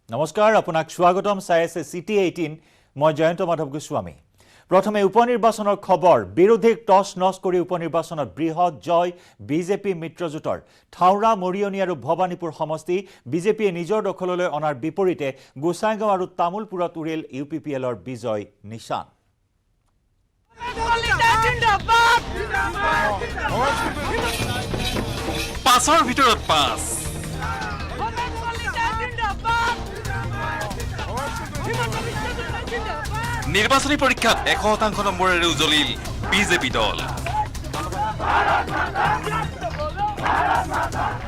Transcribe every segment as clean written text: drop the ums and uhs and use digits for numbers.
নমস্কাৰ আপোনাক স্বাগতম চাই আছে সিটি 18 মই জয়ন্ত মাধৱ গোস্বামী প্ৰথমে উপনিৰ্বাচনৰ খবৰ বিৰোধীক টছ নছ কৰি উপনিৰ্বাচনত বৃহৎ জয় বিজেপি মিত্ৰজোঁটৰ থাউৰা মৰিয়নি আৰু ভৱানীপুৰ সমষ্টি বিজেপিয়ে নিজৰ দখললৈ অনাৰ বিপৰীতে গোসাইগাঁও আৰু তামুলপুৰত উৰিল ইউপিপিএলৰ বিজয় নিশান পাঁচৰ ভিতৰত পাঁচ নিৰ্বাচনী পৰীক্ষাত 100% নম্বৰেৰে উজলিল বিজেপি দল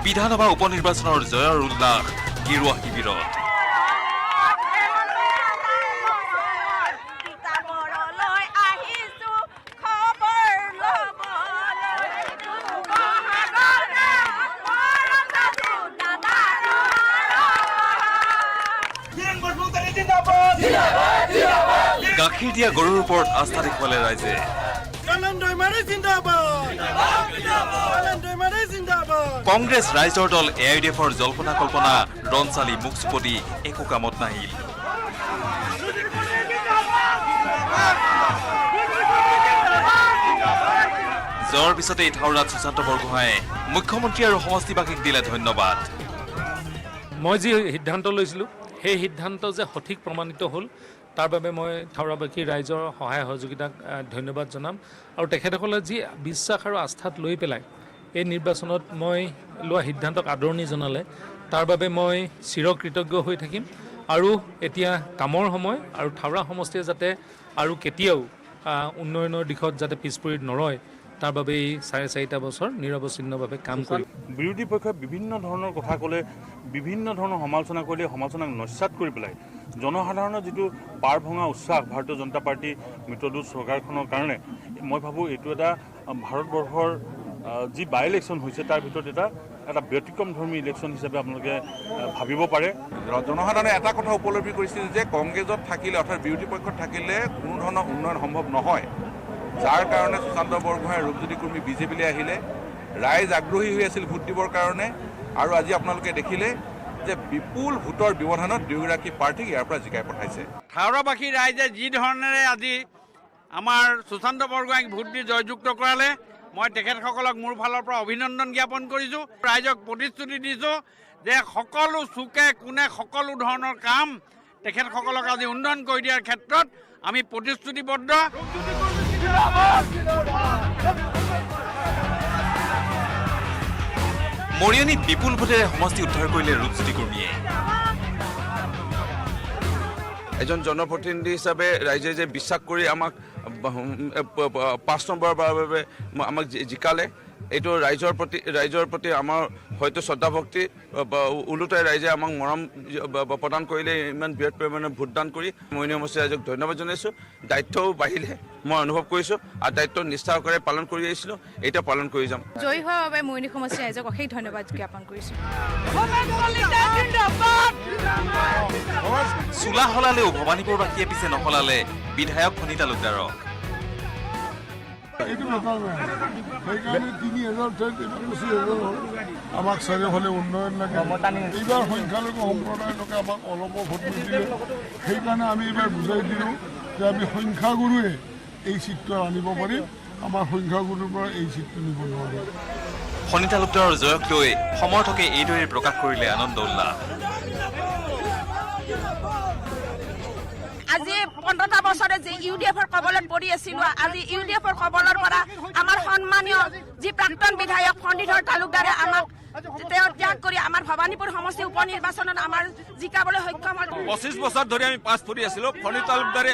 বিধানসভা উপনিৰ্বাচনৰ জয়ৰ উল্লাস গিৰুৱা শিবিৰত গাখীৰ দিয়া গৰুৰ ওপৰত আস্থা দেখুৱালে ৰাইজে কংগ্ৰেছ ৰাইজৰ দল AIDFৰ জল্পনা কল্পনা ৰণ চালি মুখ চুপতি একো কামত নাহিল জয়ৰ পিছতেই থাউৰাত সুশান্ত বৰগোহাঁয়ে মুখ্যমন্ত্ৰী আৰু সমষ্টিবাসীক দিলে ধন্যবাদ মই যি সিদ্ধান্ত লৈছিলোঁ সেই সিদ্ধান্ত যে সঠিক প্ৰমাণিত হ'ল তাৰ বাবে মই থাউৰাবাসী ৰাইজৰ সহায় সহযোগিতাক ধন্যবাদ জনাম আৰু তেখেতসকলে যি বিশ্বাস আৰু আস্থাত লৈ পেলাই এই নিৰ্বাচনত মই লোৱা সিদ্ধান্তক আদৰণি জনালে তাৰ বাবে মই চিৰকৃতজ্ঞ হৈ থাকিম আৰু এতিয়া কামৰ সময় আৰু থাউৰা সমষ্টিয়ে যাতে আৰু কেতিয়াও উন্নয়নৰ দিশত যাতে পিছ পৰি নৰয় তাৰ বাবে এই 4.5 বছৰ নিৰৱচ্ছিন্নভাৱে কাম কৰিম বিৰোধী পক্ষই বিভিন্ন ধৰণৰ কথা ক'লে বিভিন্ন ধৰণৰ সমালোচনা কৰিলে সমালোচনাক নস্যাৎ কৰি পেলাই জনসাধাৰণৰ যিটো পাৰ ভঙা উৎসাহ ভাৰতীয় জনতা পাৰ্টি মিত্ৰজোঁট চৰকাৰখনৰ কাৰণে মই ভাবোঁ এইটো এটা ভাৰতবৰ্ষৰ যি বাই ইলেকশ্যন হৈছে তাৰ ভিতৰত এটা ব্যতিক্ৰমধৰ্মী ইলেকশ্যন হিচাপে আপোনালোকে ভাবিব পাৰে জনসাধাৰণে এটা কথা উপলব্ধি কৰিছিল যে কংগ্ৰেছত থাকিলে অৰ্থাৎ বিৰোধী পক্ষত থাকিলে কোনো ধৰণৰ উন্নয়ন সম্ভৱ নহয় যাৰ কাৰণে সুশান্ত বৰগোহাঁই ৰূপজ্যোতি কুৰ্মী বিজেপিলৈ আহিলে ৰাইজ আগ্ৰহী হৈ আছিল ভোট দিবৰ কাৰণে আৰু আজি আপোনালোকে দেখিলে যে বিপুল ভোটৰ ব্যৱধানত দুয়োগৰাকী পাৰ্টীক ইয়াৰ পৰা জিকাই পঠাইছে থাউৰাবাসী ৰাইজে যি ধৰণেৰে আজি আমাৰ সুশান্ত বৰগোহাঁইক ভোট দি জয়যুক্ত কৰালে মই তেখেতসকলক মোৰ ফালৰ পৰা অভিনন্দন জ্ঞাপন কৰিছোঁ ৰাইজক প্ৰতিশ্ৰুতি দিছোঁ যে সকলো চুকে কোণে সকলো ধৰণৰ কাম তেখেতসকলক আজি উন্নয়ন কৰি দিয়াৰ ক্ষেত্ৰত আমি প্ৰতিশ্ৰুতিবদ্ধ মৰিয়নিত বিপুল ভোটেৰে সমষ্টি উদ্ধাৰ কৰিলে ৰূপজ্যোতি কুৰ্মীয়ে এজন জনপ্ৰতিনিধি হিচাপে ৰাইজে যে বিশ্বাস কৰি আমাক 5 নম্বৰৰ বাবে আমাক জিকালে এইটো ৰাইজৰ প্ৰতি আমাৰ হয়তো শ্ৰদ্ধা ভক্তি ওলোটাই ৰাইজে আমাক মৰম প্ৰদান কৰিলে ইমান বৃহৎ পৰিমাণে ভোটদান কৰি মৰিয়নি সমষ্টি ৰাইজক ধন্যবাদ জনাইছোঁ দায়িত্বও বাঢ়িলে মই অনুভৱ কৰিছোঁ আৰু দায়িত্ব নিষ্ঠাৰে পালন কৰি আহিছিলোঁ এতিয়া পালন কৰি যাম জয়ী হোৱাৰ বাবে মৰিয়নি সমষ্টি ৰাইজক অশেষ ধন্যবাদ জ্ঞাপন কৰিছোঁ চোলা সলালেও ভৱানীপুৰবাসীয়ে পিছে নসলালে বিধায়ক ফণী তালুকদাৰক এইটো কথা নাই সেইকাৰণে 30,000 আমাক চাৰিওফালে উন্নয়ন লাগে এইবাৰ সংখ্যালঘু সম্প্ৰদায়ৰ লোকে আমাক অলপো ভোট নিদিলে সেইকাৰণে আমি এইবাৰ বুজাই দিলোঁ যে আমি সংখ্যাগুৰুৱে এই চিটটো আনিব পাৰিম আমাৰ সংখ্যাগুৰুৰ পৰা এই চিটটো নিব নোৱাৰে ফণী তালুকদাৰৰ জয়ক লৈ সমৰ্থকে এইদৰে প্ৰকাশ কৰিলে আনন্দ উল্লাস আজি 15টা বছৰে যে ইউডিএফৰ কবলত পৰি আছিল আজি ইউডিএফৰ কবলৰ পৰা আমাৰ সন্মানীয় যি প্ৰাক্তন বিধায়ক ফণীধৰ তালুকদাৰে আমাক তেওঁ ত্যাগ কৰি আমাৰ ভৱানীপুৰ সমষ্টি উপনিৰ্বাচনত আমাৰ জিকাবলৈ সক্ষম হ'ল 25 বছৰ ধৰি আমি পাছ পৰি আছিলোঁ ফণী তালুকদাৰে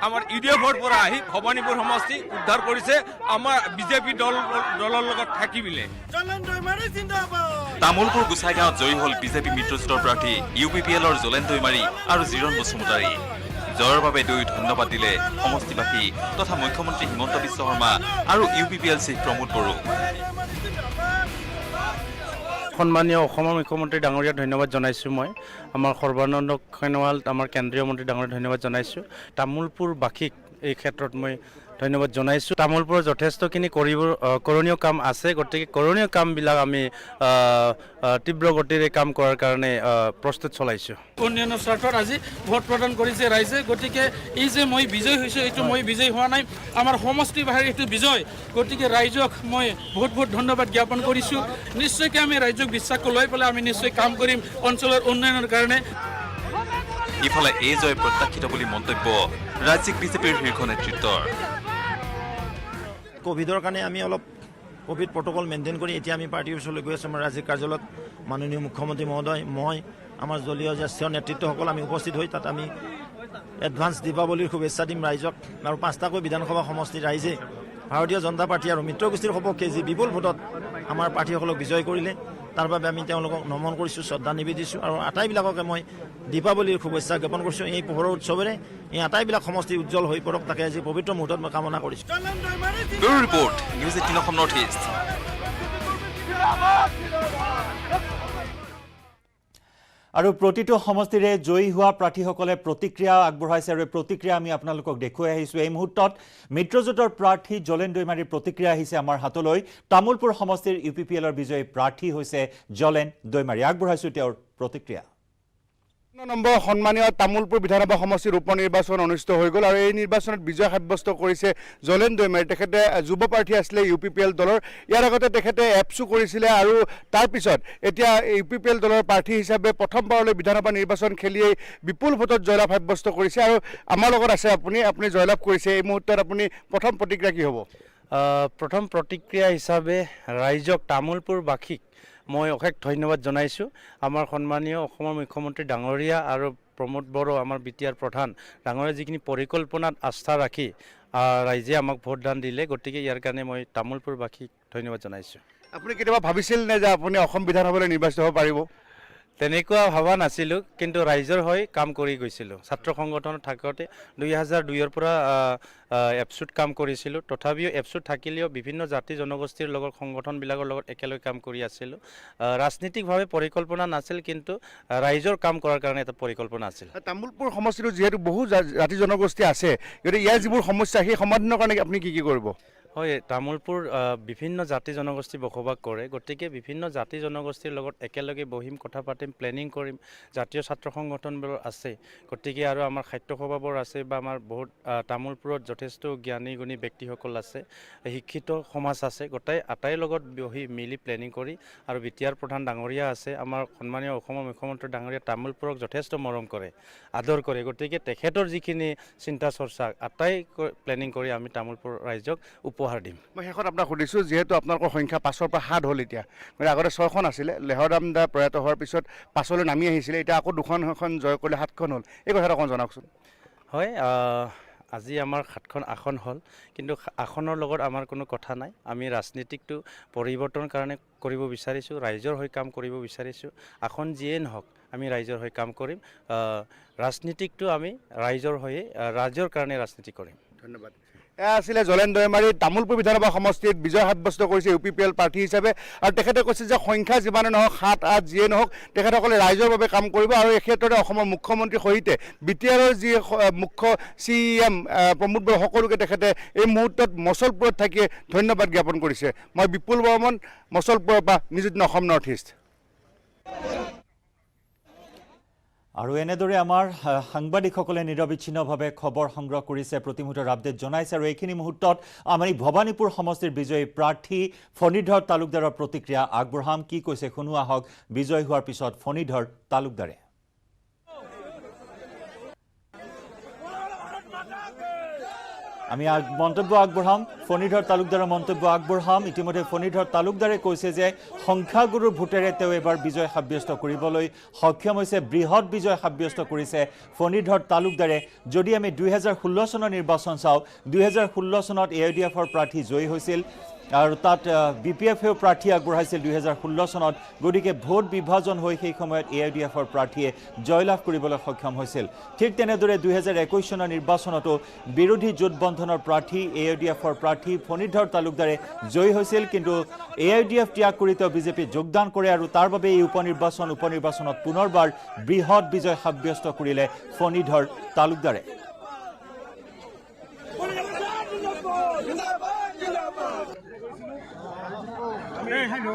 আমাৰ ইউডিএফৰ পৰা আহি ভৱানীপুৰ সমষ্টি উদ্ধাৰ কৰিছে আমাৰ বিজেপি দলৰ লগত থাকি মিলে তামুলপুৰ গোসাইগাঁৱত জয়ী হ'ল বিজেপি মিত্ৰজোঁটৰ প্ৰাৰ্থী ইউপিপিএলৰ জলেন দৈমাৰী আৰু জিৰণ বসুমতাৰী জয়ৰ বাবে দুয়ো ধন্যবাদ দিলে সমষ্টিবাসী তথা মুখ্যমন্ত্ৰী হিমন্ত বিশ্ব শৰ্মা আৰু ইউপিপিএল চিফ প্ৰমোদ বড়ো সন্মানীয় অসমৰ মুখ্যমন্ত্ৰী ডাঙৰীয়া ধন্যবাদ জনাইছোঁ মই আমাৰ সৰ্বানন্দ সোণোৱাল আমাৰ কেন্দ্ৰীয় মন্ত্ৰী ডাঙৰীয়া ধন্যবাদ জনাইছোঁ তামুলপুৰবাসীক এই ক্ষেত্ৰত মই ধন্যবাদ জনাইছোঁ। তামোলপুৰৰ যথেষ্টখিনি কৰণীয় কাম আছে, গতিকে কৰণীয় কামবিলাক আমি তীব্ৰ গতিৰে কাম কৰাৰ কাৰণে প্ৰস্তুত চলাইছোঁ। উন্নয়নৰ স্বাৰ্থত আজি ভোট প্ৰদান কৰিছে ৰাইজে, গতিকে এই যে মই বিজয় হৈছোঁ এইটো মই বিজয় হোৱা নাই, আমাৰ সমষ্টিবাসীৰ এইটো বিজয়, গতিকে ৰাইজক মই বহুত বহুত ধন্যবাদ জ্ঞাপন কৰিছোঁ। নিশ্চয়কৈ আমি ৰাইজক বিশ্বাস লৈ পেলাই আমি নিশ্চয় কাম কৰিম অঞ্চলৰ উন্নয়নৰ কাৰণে। ইফালে এই জয় প্ৰত্যাশিত বুলি মন্তব্য ৰাজ্যিক বিজেপিৰ শীৰ্ষ নেতৃত্বৰ। কোভিডৰ কাৰণে আমি অলপ কোভিড প্ৰট'কল মেইনটেইন কৰি এতিয়া আমি পাৰ্টিৰ ওচৰলৈ গৈ আছোঁ। আমাৰ ৰাজ্যিক কাৰ্যালয়ত মাননীয় মুখ্যমন্ত্ৰী মহোদয়, মই, আমাৰ দলীয় জ্যেষ্ঠ নেতৃত্বসকল আমি উপস্থিত হৈ তাত আমি এডভান্স দীপাৱলীৰ শুভেচ্ছা দিম ৰাইজক। আৰু 5টাকৈ বিধানসভা সমষ্টিৰ ৰাইজে ভাৰতীয় জনতা পাৰ্টী আৰু মিত্ৰগোষ্ঠীৰ সপক্ষে যি বিপুল ভোটত আমাৰ প্ৰাৰ্থীসকলক বিজয় কৰিলে তাৰ বাবে আমি তেওঁলোকক নমন কৰিছোঁ, শ্ৰদ্ধা নিবেদিছোঁ আৰু আটাইবিলাককে মই দীপাৱলীৰ শুভেচ্ছা জ্ঞাপন কৰিছোঁ। এই পোহৰৰ উৎসৱেৰে এই আটাইবিলাক সমষ্টি উজ্জ্বল হৈ পৰক, তাকে আজি পবিত্ৰ মুহূৰ্তত মই কামনা কৰিছোঁ। Bureau report, news 18 Assam north east. আৰু প্ৰতিটো সমষ্টিৰে জয়ী হোৱা প্ৰাৰ্থীসকলে প্ৰতিক্ৰিয়া আগবঢ়াইছে আৰু প্ৰতিক্ৰিয়া আমি আপোনালোকক দেখুৱাই আহিছোঁ। এই মুহূৰ্তত মিত্ৰজোঁটৰ প্ৰাৰ্থী জলেন দৈমাৰীৰ প্ৰতিক্ৰিয়া আহিছে আমাৰ হাতলৈ। তামোলপুৰ সমষ্টিৰ UPPLৰ বিজয়ী প্ৰাৰ্থী হৈছে জলেন দৈমাৰী। আগবঢ়াইছোঁ তেওঁৰ প্ৰতিক্ৰিয়া। নম্বৰ সন্মানীয় তামোলপুৰ বিধানসভা সমষ্টিৰ উপ নিৰ্বাচন অনুষ্ঠিত হৈ গ'ল আৰু এই নিৰ্বাচনত বিজয় সাব্যস্ত কৰিছে জলেন দৈমাৰী। তেখেতে যুৱ প্ৰাৰ্থী আছিলে UPPL দলৰ। ইয়াৰ আগতে তেখেতে এপছু কৰিছিলে আৰু তাৰপিছত এতিয়া UPPL দলৰ প্ৰাৰ্থী হিচাপে প্ৰথমবাৰলৈ বিধানসভা নিৰ্বাচন খেলিয়েই বিপুল ভোটত জয়লাভ সাব্যস্ত কৰিছে। আৰু আমাৰ লগত আছে আপুনি জয়লাভ কৰিছে। এই মুহূৰ্তত আপুনি প্ৰথম প্ৰতিক্ৰিয়া কি হ'ব? প্ৰথম প্ৰতিক্ৰিয়া হিচাপে ৰাইজক, তামোলপুৰবাসীক মই অশেষ ধন্যবাদ জনাইছোঁ। আমাৰ সন্মানীয় অসমৰ মুখ্যমন্ত্ৰী ডাঙৰীয়া আৰু প্ৰমোদ বড়ো, আমাৰ BTR প্ৰধান ডাঙৰীয়া যিখিনি পৰিকল্পনাত আস্থা ৰাখি ৰাইজে আমাক ভোটদান দিলে, গতিকে ইয়াৰ কাৰণে মই তামোলপুৰবাসীক ধন্যবাদ জনাইছোঁ। আপুনি কেতিয়াবা ভাবিছিল নে যে আপুনি অসম বিধানসভালৈ নিৰ্বাচিত হ'ব পাৰিব? তেনেকুৱা ভবা নাছিলোঁ, কিন্তু ৰাইজৰ হৈ কাম কৰি গৈছিলোঁ। ছাত্ৰ সংগঠনত থাকোঁতে 2002ৰ পৰা এপছুত কাম কৰিছিলোঁ। তথাপিও এপছুত থাকিলেও বিভিন্ন জাতি জনগোষ্ঠীৰ লগত সংগঠনবিলাকৰ লগত একেলগে কাম কৰি আছিলোঁ। ৰাজনীতিকভাৱে পৰিকল্পনা নাছিল, কিন্তু ৰাইজৰ কাম কৰাৰ কাৰণে এটা পৰিকল্পনা আছিল। তামোলপুৰ সমষ্টিটো যিহেতু বহু জাতি জনগোষ্ঠী আছে, গতিকে ইয়াৰ যিবোৰ সমস্যা সেই সমাধানৰ কাৰণে আপুনি কি কৰিব? হয়, তামোলপুৰ বিভিন্ন জাতি জনগোষ্ঠী বসবাস কৰে, গতিকে বিভিন্ন জাতি জনগোষ্ঠীৰ লগত একেলগে বহিম, কথা পাতিম, প্লেনিং কৰিম। জাতীয় ছাত্ৰ সংগঠনবোৰ আছে, গতিকে আৰু আমাৰ সাহিত্য সভাবোৰ আছে, বা আমাৰ বহুত তামোলপুৰত যথেষ্ট জ্ঞানী গুণী ব্যক্তিসকল আছে, শিক্ষিত সমাজ আছে, আটাইৰ লগত বহি মিলি প্লেনিং কৰি। আৰু BTR প্ৰধান ডাঙৰীয়া আছে, আমাৰ সন্মানীয় অসমৰ মুখ্যমন্ত্ৰী ডাঙৰীয়া তামোলপুৰক যথেষ্ট মৰম কৰে, আদৰ কৰে, গতিকে তেখেতৰ যিখিনি চিন্তা চৰ্চা আটাই প্লেনিং কৰি আমি তামোলপুৰ ৰাইজক উপহাৰ দিম। মই শেষত আপোনাক সুধিছোঁ, যিহেতু আপোনালোকৰ সংখ্যা 5ৰ পৰা 7 হ'ল এতিয়া, মানে আগতে 6খন আছিলে, লেহৰাম দা প্ৰয়াত হোৱাৰ পিছত 5লৈ নামি আহিছিলে, এতিয়া আকৌ 2খন জয় কৰিলে 7খন হ'ল। এই কথাটো অকণ জনাওকচোন। হয়, আজি আমাৰ 7খন আসন হ'ল, কিন্তু আসনৰ লগত আমাৰ কোনো কথা নাই। আমি ৰাজনীতিকটো পৰিৱৰ্তনৰ কাৰণে কৰিব বিচাৰিছোঁ, ৰাইজৰ হৈ কাম কৰিব বিচাৰিছোঁ। আসন যিয়েই নহওক আমি ৰাইজৰ হৈ কাম কৰিম। ৰাজনীতিকটো আমি ৰাইজৰ হৈয়ে, ৰাইজৰ কাৰণে ৰাজনীতি কৰিম। ধন্যবাদ। এয়া আছিলে জলেন দৈমাৰী, তামোলপুৰ বিধানসভা সমষ্টিত বিজয় সাব্যস্ত কৰিছে UPPL প্ৰাৰ্থী হিচাপে। আৰু তেখেতে কৈছে যে সংখ্যা যিমানে নহওক, 7, 8 যিয়ে নহওক, তেখেতসকলে ৰাইজৰ বাবে কাম কৰিব। আৰু এই ক্ষেত্ৰতে অসমৰ মুখ্যমন্ত্ৰীৰ সৈতে BTRৰ যি মুখ্য CEM প্ৰমোদ বড়ো, সকলোকে তেখেতে এই মুহূৰ্তত মচলপুৰত থাকি ধন্যবাদ জ্ঞাপন কৰিছে। মই বিপুল বৰ্মন, মচলপুৰৰ পৰা, নিউজ 18 অসম নৰ্থ ইষ্ট। আৰু এনেদৰে আমাৰ সাংবাদিকসকলে নিৰবিচ্ছিন্নভাৱে খবৰ সংগ্ৰহ কৰিছে, প্ৰতিমুহূৰ্তৰ আপডেট জনাইছে। আৰু এইখিনি মুহূৰ্তত আমি ভৱানীপুৰ সমষ্টিৰ বিজয়ী প্ৰাৰ্থী ফণীধৰ তালুকদাৰৰ প্ৰতিক্ৰিয়া আগবঢ়াম। কি কৈছে শুনো আহক বিজয় হোৱাৰ পিছত ফণীধৰ তালুকদাৰে। আমি মন্তব্য আগবঢ়াম, ফণীধৰ তালুকদাৰৰ মন্তব্য আগবঢ়াম। ইতিমধ্যে ফণীধৰ তালুকদাৰে কৈছে যে সংখ্যাগুৰুৰ ভোটেৰে তেওঁ এবাৰ বিজয় সাব্যস্ত কৰিবলৈ সক্ষম হৈছে, বৃহৎ বিজয় সাব্যস্ত কৰিছে ফণীধৰ তালুকদাৰে। যদি আমি 2016 চনৰ নিৰ্বাচন চাওঁ, 2016 চনত AIDFৰ প্ৰাৰ্থী জয়ী হৈছিল আৰু তাত BPFেও প্ৰাৰ্থী আগবঢ়াইছিল 2016 চনত। গতিকে ভোট বিভাজন হৈ সেই সময়ত AIDFৰ প্ৰাৰ্থীয়ে জয়লাভ কৰিবলৈ সক্ষম হৈছিল। ঠিক তেনেদৰে 2021 চনৰ নিৰ্বাচনতো বিৰোধী জোটবন্ধনৰ প্ৰাৰ্থী AIDFৰ প্ৰাৰ্থী ফণীধৰ তালুকদাৰে জয়ী হৈছিল, কিন্তু AIDF ত্যাগ কৰি তেওঁ বিজেপিত যোগদান কৰে আৰু তাৰ বাবে এই উপনিৰ্বাচনত পুনৰবাৰ বৃহৎ বিজয় সাব্যস্ত কৰিলে ফণীধৰ তালুকদাৰে। আৰু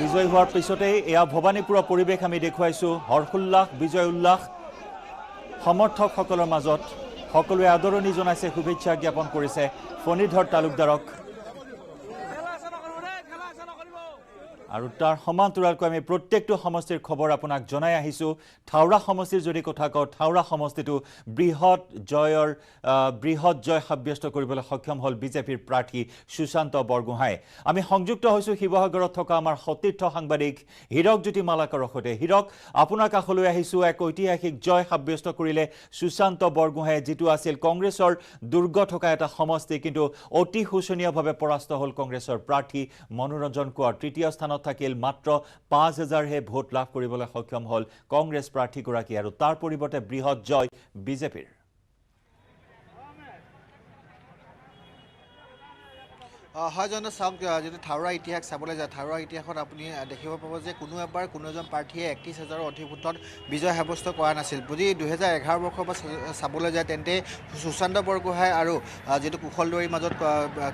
বিজয় হোৱাৰ পিছতেই এয়া ভৱানীপুৰৰ পৰিৱেশ আমি দেখুৱাইছোঁ হৰ্ষোল্লাস বিজয় উল্লাস সমৰ্থকসকলৰ মাজত সকলোৱে আদৰণি জনাইছে শুভেচ্ছা জ্ঞাপন কৰিছে ফণীধৰ তালুকদাৰক আৰু তাৰ সমান্তৰালকৈ আমি প্ৰত্যেকটো সমষ্টিৰ খবৰ আপোনাক জনাই আহিছোঁ থাউৰা সমষ্টিৰ যদি কথা কওঁ থাউৰা সমষ্টিটো বৃহৎ জয় সাব্যস্ত কৰিবলৈ সক্ষম হ'ল বিজেপিৰ প্ৰাৰ্থী সুশান্ত বৰগোহাঁই আমি সংযুক্ত হৈছোঁ শিৱসাগৰত থকা আমাৰ সতীৰ্থ সাংবাদিক হীৰকজ্যোতি মালাকৰ সৈতে হীৰক আপোনাৰ কাষলৈ আহিছোঁ এক ঐতিহাসিক জয় সাব্যস্ত কৰিলে সুশান্ত বৰগোহাঁয়ে যিটো আছিল কংগ্ৰেছৰ দুৰ্গ থকা এটা সমষ্টি কিন্তু অতি শোচনীয়ভাৱে পৰাস্ত হ'ল কংগ্ৰেছৰ প্ৰাৰ্থী মনোৰঞ্জন কোঁৱৰ তৃতীয় স্থানত থাকিল মাত্ৰ ৫,০০০ হে ভোট লাভ কৰিবলৈ সক্ষম হ'ল কংগ্ৰেছ প্ৰাৰ্থীগৰাকী আৰু তাৰ পৰিৱৰ্তে বৃহৎ জয় বিজেপিৰ হয় জন চাওক যদি থাউৰা ইতিহাস চাবলৈ যায় থাউৰা ইতিহাসত আপুনি দেখিব পাব যে কোনো এবাৰ কোনো এজন প্ৰাৰ্থীয়ে ৩১,০০০ৰ অধিক ভোটত বিজয় সাব্যস্ত কৰা নাছিল যদি ২০১১ বৰ্ষৰ পৰা চাবলৈ যায় তেন্তে সুশান্ত বৰগোহাঁই আৰু যিটো কুশল দৈৰীৰ মাজত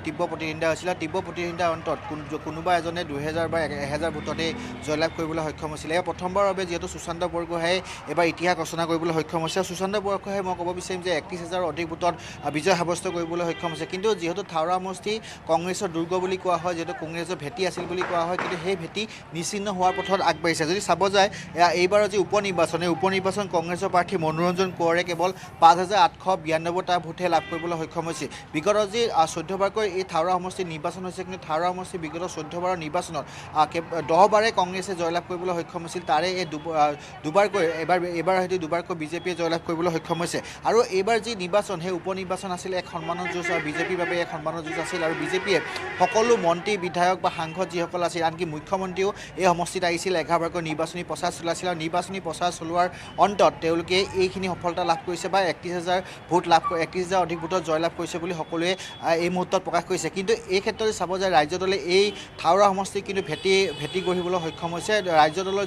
তীব্ৰ প্ৰতিদ্বন্দ্বিতা হৈছিল তীব্ৰ প্ৰতিদ্বন্দ্বিতাৰ অন্তত কোনোবা এজনে ২০০০ বা ১,০০০ ভোটতে জয়লাভ কৰিবলৈ সক্ষম হৈছিল এয়া প্ৰথমবাৰৰ বাবে যিহেতু সুশান্ত বৰগোহাঁয়ে এবাৰ ইতিহাস ৰচনা কৰিবলৈ সক্ষম হৈছে সুশান্ত বৰগোহাঁয়ে মই ক'ব বিচাৰিম যে ৩১,০০০ৰ অধিক ভোটত বিজয় সাব্যস্ত কৰিবলৈ সক্ষম হৈছে কিন্তু যিহেতু থাউৰা সমষ্টি কংগ্ৰেছৰ দুৰ্গ বুলি কোৱা হয় যিহেতু কংগ্ৰেছৰ ভেটি আছিল বুলি কোৱা হয় কিন্তু সেই ভেটি নিশ্চিন্ন হোৱাৰ পথত আগবাঢ়িছে যদি চাব যায় এইবাৰৰ যি উপ নিৰ্বাচন কংগ্ৰেছৰ প্ৰাৰ্থী মনোৰঞ্জন কোঁৱৰে কেৱল ৫,৮৯২টা ভোটহে লাভ কৰিবলৈ সক্ষম হৈছে বিগত যি ১৪বাৰকৈ এই থাউৰা সমষ্টিৰ নিৰ্বাচন হৈছে কিন্তু থাউৰা সমষ্টিৰ বিগত ১৪বাৰৰ নিৰ্বাচনত ১০বাৰে কংগ্ৰেছে জয়লাভ কৰিবলৈ সক্ষম হৈছিল তাৰে এই দুবাৰকৈ এইবাৰ হয়তো দুবাৰকৈ বিজেপিয়ে জয়লাভ কৰিবলৈ সক্ষম হৈছে আৰু এইবাৰ যি নিৰ্বাচন সেই উপ নিৰ্বাচন আছিল এক সন্মানৰ যুঁজ আৰু বিজেপিৰ বাবে এক সন্মানৰ যুঁজ আছিল আৰু বিজেপিয়ে সকলো মন্ত্ৰী বিধায়ক বা সাংসদ যিসকল আছিল আনকি মুখ্যমন্ত্ৰীও এই সমষ্টিত আহিছিল ১১বাৰকৈ নিৰ্বাচনী প্ৰচাৰ চলাইছিল আৰু নিৰ্বাচনী প্ৰচাৰ চলোৱাৰ অন্তত তেওঁলোকে এইখিনি সফলতা লাভ কৰিছে বা ৩১,০০০ ভোট লাভ ৩১,০০০ অধিক ভোটত জয়লাভ কৰিছে বুলি সকলোৱে এই মুহূৰ্তত প্ৰকাশ কৰিছে কিন্তু এই ক্ষেত্ৰত চাব যায় ৰাজ্য দলে এই থাউৰা সমষ্টিক কিন্তু ভেটি গঢ়িবলৈ সক্ষম হৈছে ৰাজ্য দলৰ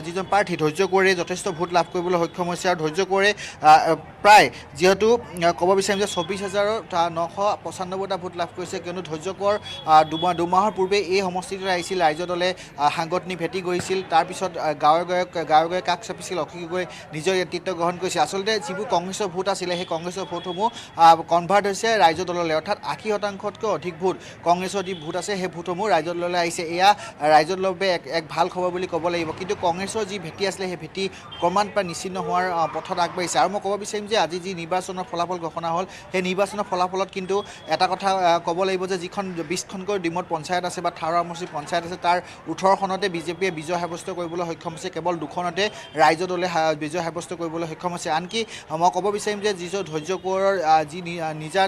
যিজন প্ৰাৰ্থী ধৈৰ্য কোঁৱৰে যথেষ্ট ভোট লাভ কৰিবলৈ সক্ষম হৈছে আৰু ধৈৰ্য কোঁৱৰে প্ৰায় যিহেতু ক'ব বিচাৰিম যে ২৪,৯৯৫টা ভোট লাভ কৰিছে কিয়নো ধৈৰ্য কোঁৱৰ দুমাহৰ পূৰ্বে এই সমষ্টিটোত আহিছিল ৰাজ্য দলে সাংগঠনিক ভেটি গঢ়িছিল তাৰপিছত গাঁৱে কাষ চাপিছিল অখিল গগৈয়ে নিজৰ নেতৃত্ব গ্ৰহণ কৰিছিল আচলতে যিবোৰ কংগ্ৰেছৰ ভোট আছিলে সেই কংগ্ৰেছৰ ভোটসমূহ কনভাৰ্ট হৈছে ৰাজ্য দললৈ অৰ্থাৎ ৮০%তকৈ অধিক ভোট কংগ্ৰেছৰ যি ভোট আছে সেই ভোটসমূহ ৰাজ্য দললৈ আহিছে এয়া ৰাজ্য দলৰ বাবে এক ভাল খবৰ বুলি ক'ব লাগিব কিন্তু কংগ্ৰেছৰ যি ভেটি আছিলে সেই ভেটি ক্ৰমান্বয়ে নিশ্চিন্ন হোৱাৰ পথত আগবাঢ়িছে আৰু মই ক'ব বিচাৰিম যে আজি যি নিৰ্বাচনৰ ফলাফল ঘোষণা হ'ল সেই নিৰ্বাচনৰ ফলাফলত কিন্তু এটা কথা ক'ব লাগিব যে যিখন ২০খনকৈ ডিমত পঞ্চায়ত আছে বা থাউৰা সমষ্টিৰ পঞ্চায়ত আছে তাৰ ১৮খনতে বিজেপিয়ে বিজয় সাব্যস্ত কৰিবলৈ সক্ষম হৈছে কেৱল ২খনতে ৰাজ্য দলে বিজয় সাব্যস্ত কৰিবলৈ সক্ষম হৈছে আনকি মই ক'ব বিচাৰিম যে যিটো ধৈৰ্য কোঁৱৰৰ যি নিজা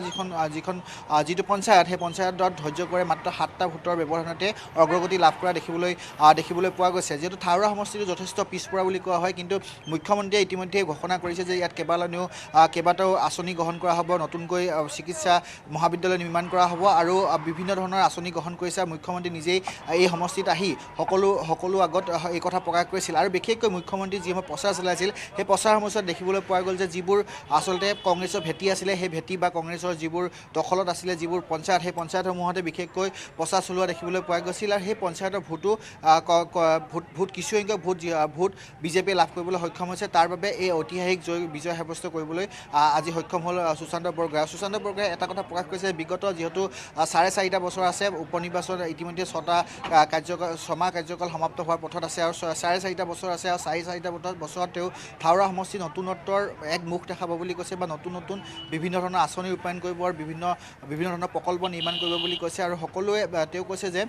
যিটো পঞ্চায়ত সেই পঞ্চায়তত ধৈৰ্য কোঁৱৰে মাত্ৰ ৭টা ভোটৰ ব্যৱধানতে অগ্ৰগতি লাভ কৰা দেখিবলৈ পোৱা গৈছে যিহেতু থাউৰা সমষ্টিটো যথেষ্ট পিছপৰা বুলি কোৱা হয় কিন্তু মুখ্যমন্ত্ৰীয়ে ইতিমধ্যে ঘোষণা কৰিছে যে ইয়াত কেইবাটাও আঁচনি গ্ৰহণ কৰা হ'ব নতুনকৈ চিকিৎসা মহাবিদ্যালয় নিৰ্মাণ কৰা হ'ব আৰু বিভিন্ন ধৰণৰ আঁচনি গ্ৰহণ কৰিছে আৰু মুখ্যমন্ত্ৰী নিজেই এই সমষ্টিত আহি সকলো আগত এই কথা প্ৰকাশ কৰিছিল আৰু বিশেষকৈ মুখ্যমন্ত্ৰী যিসমূহ প্ৰচাৰ চলাইছিল সেই প্ৰচাৰ সময়ছোৱাত দেখিবলৈ পোৱা গ'ল যে যিবোৰ আচলতে কংগ্ৰেছৰ ভেটি আছিলে সেই ভেটি বা কংগ্ৰেছৰ যিবোৰ দখলত আছিলে যিবোৰ পঞ্চায়ত সেই পঞ্চায়তসমূহতে বিশেষকৈ প্ৰচাৰ চলোৱা দেখিবলৈ পোৱা গৈছিল আৰু সেই পঞ্চায়তৰ ভোট কিছুসংখ্যক ভোট বিজেপিয়ে লাভ কৰিবলৈ সক্ষম হৈছে তাৰ বাবে এই ঐতিহাসিক বিজয় সাব্যস্ত কৰিবলৈ আজি সক্ষম হ'ল সুশান্ত বৰগোহাঁয়ে এটা কথা প্ৰকাশ কৰিছে বিগত যিহেতু ৪.৫টা বছৰ আছে উপ নিৰ্বাচন ইতিমধ্যে ৬মাহ কাৰ্যকাল সমাপ্ত হোৱাৰ পথত আছে আৰু ৪.৫টা বছৰ আছে আৰু ৪.৫টা বছৰত তেওঁ থাউৰা সমষ্টি নতুনত্বৰ এক মুখ দেখাব বুলি কৈছে বা নতুন বিভিন্ন ধৰণৰ আঁচনি ৰূপায়ণ কৰিব আৰু বিভিন্ন ধৰণৰ প্ৰকল্প নিৰ্মাণ কৰিব বুলি কৈছে আৰু সকলোৱে তেওঁ কৈছে যে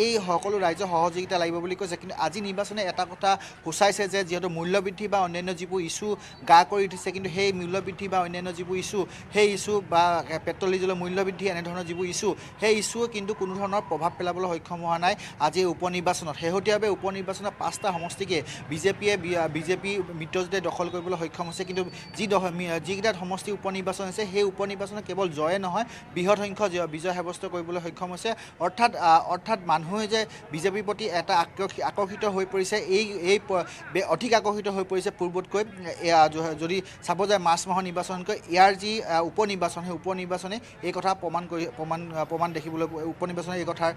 এই সকলো ৰাজ্যৰ সহযোগিতা লাগিব বুলি কৈছে কিন্তু আজি নিৰ্বাচনে এটা কথা সূচাইছে যে যিহেতু মূল্যবৃদ্ধি বা অন্যান্য যিবোৰ ইছ্যু গা কৰি উঠিছে কিন্তু সেই মূল্যবৃদ্ধি বা অন্যান্য যিবোৰ ইছ্যু সেই ইছ্যু বা পেট্ৰল ডিজেলৰ মূল্যবৃদ্ধি বৃদ্ধি এনেধৰণৰ যিবোৰ ইছ্যু সেই ইছ্যুৱে কিন্তু কোনো ধৰণৰ প্ৰভাৱ পেলাবলৈ সক্ষম হোৱা নাই আজি উপ নিৰ্বাচনত শেহতীয়াভাৱে উপ নিৰ্বাচনত 5টা সমষ্টিকে বিজেপি মিত্ৰজোঁটে দখল কৰিবলৈ সক্ষম হৈছে কিন্তু যিকেইটা সমষ্টি উপ নিৰ্বাচন হৈছে সেই উপ নিৰ্বাচনত কেৱল জয়ে নহয় বৃহৎ সংখ্যক বিজয় সাব্যস্ত কৰিবলৈ সক্ষম হৈছে অৰ্থাৎ মানুহে যে বিজেপিৰ প্ৰতি এটা আকৰ্ষিত হৈ পৰিছে এই অধিক আকৰ্ষিত হৈ পৰিছে পূৰ্বতকৈ যদি চাব যায় মাৰ্চ মাহৰ নিৰ্বাচনতকৈ ইয়াৰ যি উপ নিৰ্বাচন সেই উপ নিৰ্বাচনে এই কথা প্ৰমাণ দেখিবলৈ উপ নিৰ্বাচনে এই কথাৰ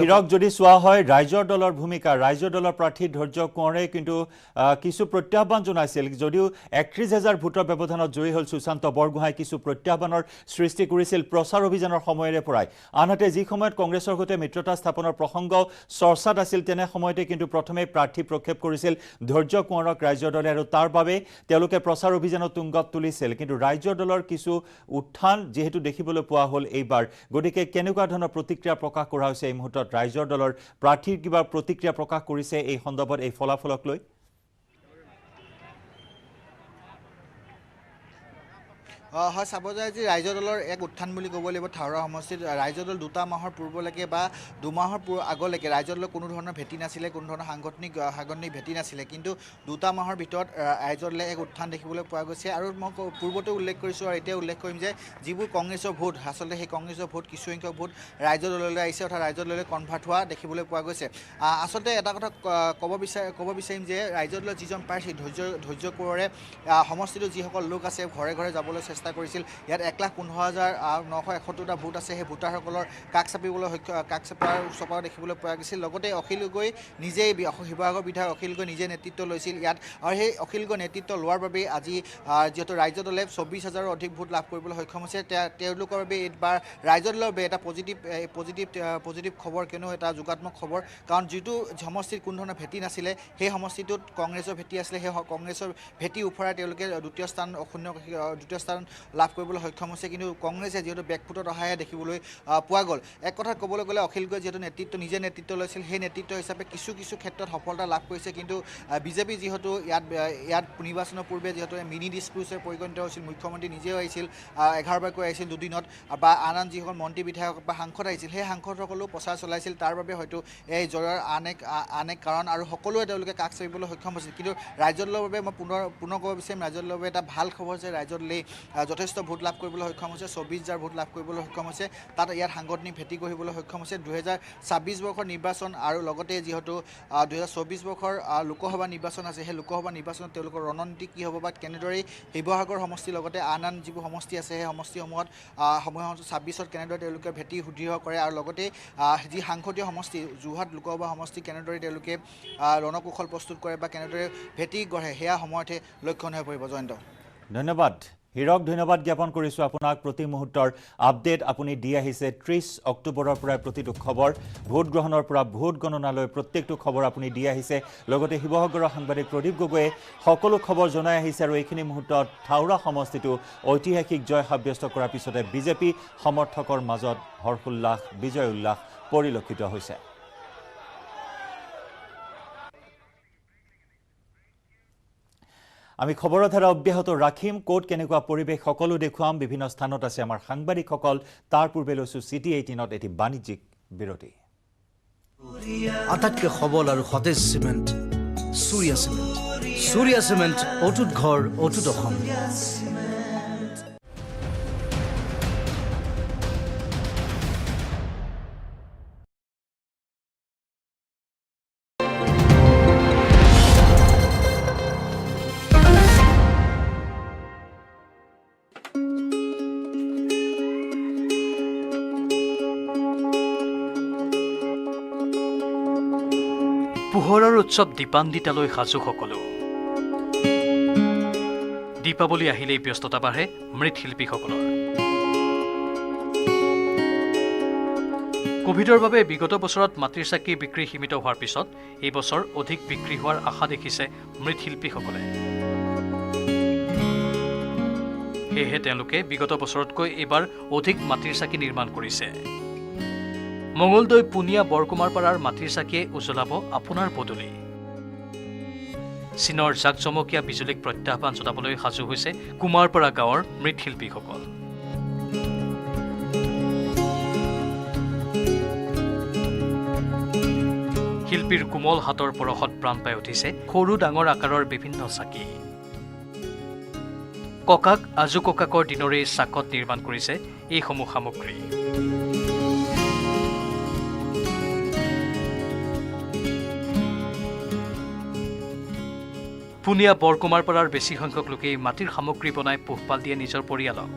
হীৰক যদি চোৱা হয় ৰাইজৰ দলৰ ভূমিকা ৰাইজৰ দলৰ প্ৰাৰ্থী ধৈৰ্য কোঁৱৰে কিন্তু কিছু প্ৰত্যাহ্বান জনাইছিল যদিও ৩১,০০০ ভোটৰ ব্যৱধানত জয়ী হ'ল সুশান্ত বৰগোহাঁই কিছু প্ৰত্যাহ্বানৰ সৃষ্টি কৰিছিল প্ৰচাৰ অভিযানৰ সময়ৰে পৰাই আনহাতে যি সময়ত কংগ্ৰেছৰ সৈতে মিত্ৰতা স্থাপনৰ প্ৰসংগ চৰ্চাত আছিল তেনে সময়তে কিন্তু প্ৰথমে প্ৰাৰ্থী প্ৰক্ষেপ কৰিছিল ধৈৰ্য কোঁৱৰক ৰাইজৰ দলে আৰু তাৰ বাবে তেওঁলোকে প্ৰচাৰ অভিযানত তুংগত তুলিছিল কিন্তু ৰাইজৰ দলৰ কিছু উত্থান যেহেতু দেখিবলৈ পোৱা হ'ল এইবাৰ গতিকে কেনেকুৱা ধৰণৰ প্ৰতিক্ৰিয়া প্ৰকাশ কৰা হৈছে এই মুহূৰ্তত ৰাইজৰ দলৰ প্ৰাৰ্থীৰ কিবা প্ৰতিক্ৰিয়া প্ৰকাশ কৰিছে এই সন্দৰ্ভত এই ফলাফলক লৈ হয় চাব যায় যে ৰাইজৰ দলৰ এক উত্থান বুলি ক'ব লাগিব থাওৰা সমষ্টিত ৰাইজৰ দল 2টা মাহৰ পূৰ্বলৈকে বা 2 মাহৰ আগলৈকে ৰাইজৰ দলৰ কোনো ধৰণৰ ভেটি নাছিলে কোনো ধৰণৰ সাংগঠনিক ভেটি নাছিলে কিন্তু 2টা মাহৰ ভিতৰত ৰাইজৰ দলে এক উত্থান দেখিবলৈ পোৱা গৈছে আৰু মই পূৰ্বতে উল্লেখ কৰিছোঁ আৰু এতিয়া উল্লেখ কৰিম যে যিবোৰ কংগ্ৰেছৰ ভোট আচলতে সেই কংগ্ৰেছৰ ভোট কিছুসংখ্যক ভোট ৰাইজৰ দললৈ আহিছে অৰ্থাৎ ৰাইজৰ দললৈ কনভাৰ্ট হোৱা দেখিবলৈ পোৱা গৈছে আচলতে এটা কথা ক'ব বিচাৰিম যে ৰাইজৰ দলৰ যিজন প্ৰাৰ্থী ধৈৰ্য কোঁৱৰে সমষ্টিটোৰ যিসকল লোক আছে ঘৰে ঘৰে যাবলৈ চেষ্টা কৰিছিল ইয়াত ১,১৫,৯৭১টা ভোট আছে সেই ভোটাৰসকলৰ কাষ চপাৰ দেখিবলৈ পোৱা গৈছিল লগতে অখিল গগৈ নিজেই শিৱসাগৰ বিধায়ক অখিল গগৈ নিজে নেতৃত্ব লৈছিল ইয়াত আৰু সেই অখিল গগৈ নেতৃত্ব লোৱাৰ বাবে আজি যিহেতু ৰাইজৰ দলে ২৪,০০০ৰ অধিক ভোট লাভ কৰিবলৈ সক্ষম হৈছে তেওঁলোকৰ বাবে এইবাৰ ৰাইজৰ দলৰ বাবে এটা পজিটিভ খবৰ কিয়নো এটা যোগাত্মক খবৰ কাৰণ যিটো সমষ্টিত কোনো ধৰণৰ ভেটি নাছিলে সেই সমষ্টিটোত কংগ্ৰেছৰ ভেটি আছিলে সেই কংগ্ৰেছৰ ভেটি উফৰাই তেওঁলোকে দ্বিতীয় স্থান লাভ কৰিবলৈ সক্ষম হৈছে কিন্তু কংগ্ৰেছে যিহেতু বেকফুটত অহাহে দেখিবলৈ পোৱা গ'ল এক কথা ক'বলৈ গ'লে অখিল গগৈ যিহেতু নিজে নেতৃত্ব লৈছিল সেই নেতৃত্ব হিচাপে কিছু ক্ষেত্ৰত সফলতা লাভ কৰিছে কিন্তু বিজেপি যিহেতু ইয়াত নিৰ্বাচনৰ পূৰ্বে যিহেতু মিনি ডিছপুটে পৰিগণিত হৈছিল মুখ্যমন্ত্ৰী নিজেও আহিছিল 11বাৰকৈ আহিছিল দুদিনত বা আন যিসকল মন্ত্ৰী বিধায়ক বা সাংসদ আহিছিল সেই সাংসদসকলেও প্ৰচাৰ চলাইছিল তাৰ বাবে হয়তো এই জয়ৰ আন এক কাৰণ আৰু সকলোৱে তেওঁলোকে কাষ চাপিবলৈ সক্ষম হৈছিল কিন্তু ৰাইজৰ দলৰ বাবে মই পুনৰ ক'ব বিচাৰিম ৰাইজৰ দলৰ বাবে এটা ভাল খবৰ যে ৰাইজৰ দলে যথেষ্ট ভোট লাভ কৰিবলৈ সক্ষম হৈছে ২৪,০০০ ভোট লাভ কৰিবলৈ সক্ষম হৈছে তাত ইয়াত সাংগঠনিক ভেটি গঢ়িবলৈ সক্ষম হৈছে ২০২৬ বৰ্ষৰ নিৰ্বাচন আৰু লগতে যিহেতু ২০২৪ বৰ্ষৰ লোকসভা নিৰ্বাচন আছে সেই লোকসভা নিৰ্বাচনত তেওঁলোকৰ ৰণনীতি কি হ'ব বা কেনেদৰে শিৱসাগৰ সমষ্টিৰ লগতে আন যিবোৰ সমষ্টি আছে সেই সমষ্টিসমূহত ২৬ত কেনেদৰে তেওঁলোকে ভেটি সুদৃঢ় কৰে আৰু লগতে যি সাংসদীয় সমষ্টি যোৰহাট লোকসভা সমষ্টি কেনেদৰে তেওঁলোকে ৰণকৌশল প্ৰস্তুত কৰে বা কেনেদৰে ভেটি গঢ়ে সেয়া সময়তে লক্ষণীয় হৈ পৰিব জয়ন্ত ধন্যবাদ হীৰক ধন্যবাদ জ্ঞাপন কৰিছোঁ আপোনাক প্ৰতি মুহূৰ্তৰ আপডেট আপুনি দি আহিছে ৩০ অক্টোবৰৰ পৰা প্ৰতিটো খবৰ ভোট গ্ৰহণৰ পৰা ভোট গণনালৈ প্ৰত্যেকটো খবৰ আপুনি দি আহিছে লগতে শিৱসাগৰৰ সাংবাদিক প্ৰদীপ গগৈয়ে সকলো খবৰ জনাই আহিছে আৰু এইখিনি মুহূৰ্তত থাওৰা সমষ্টিটো ঐতিহাসিক জয় সাব্যস্ত কৰাৰ পিছতে বিজেপি সমৰ্থকৰ মাজত হৰ্ষোল্লাস বিজয় উল্লাস পৰিলক্ষিত হৈছে আমি খবৰৰ ধাৰা অব্যাহত ৰাখিম কোট কেনেকুৱা পৰিৱেশ সকলো দেখুৱাম বিভিন্ন স্থানত আছে আমাৰ সাংবাদিকসকল তাৰ পূৰ্বে লৈছোঁ চিটি 18ত এটি বাণিজ্যিক বিৰতি আটাইতকৈ সবল আৰু সতেজ চিমেণ্ট সূৰ্যা চিমেণ্ট অটুট ঘৰ অটুট অসম পোহৰৰ উৎসৱ দীপান্বিতালৈ সাজু সকলো দীপাৱলী আহিলেই ব্যস্ততা বাঢ়ে মৃৎশিল্পীসকলৰ কোভিডৰ বাবে বিগত বছৰত মাটিৰ চাকি বিক্ৰী সীমিত হোৱাৰ পিছত এই বছৰ অধিক বিক্ৰী হোৱাৰ আশা দেখিছে মৃৎশিল্পীসকলে সেয়েহে তেওঁলোকে বিগত বছৰতকৈ এইবাৰ অধিক মাটিৰ চাকি নিৰ্মাণ কৰিছে মঙলদৈ পুনিয়া বৰকুমাৰপাৰাৰ মাটিৰ চাকিয়ে উজ্বলাব আপোনাৰ পদূলি চীনৰ জাকজমকীয়া বিজুলীক প্ৰত্যাহ্বান জনাবলৈ সাজু হৈছে কুমাৰপাৰা গাঁৱৰ মৃৎশিল্পীসকল শিল্পীৰ কোমল হাতৰ পৰশত প্ৰাণ পাই উঠিছে সৰু ডাঙৰ আকাৰৰ বিভিন্ন চাকি। ককাক আজু ককাকৰ দিনৰে চাকত নিৰ্মাণ কৰিছে এইসমূহ সামগ্ৰী। পুনিয়া বৰকুমাৰপাৰাৰ বেছি সংখ্যক লোকেই মাটিৰ সামগ্ৰী বনাই পোহপাল দিয়ে নিজৰ পৰিয়ালক।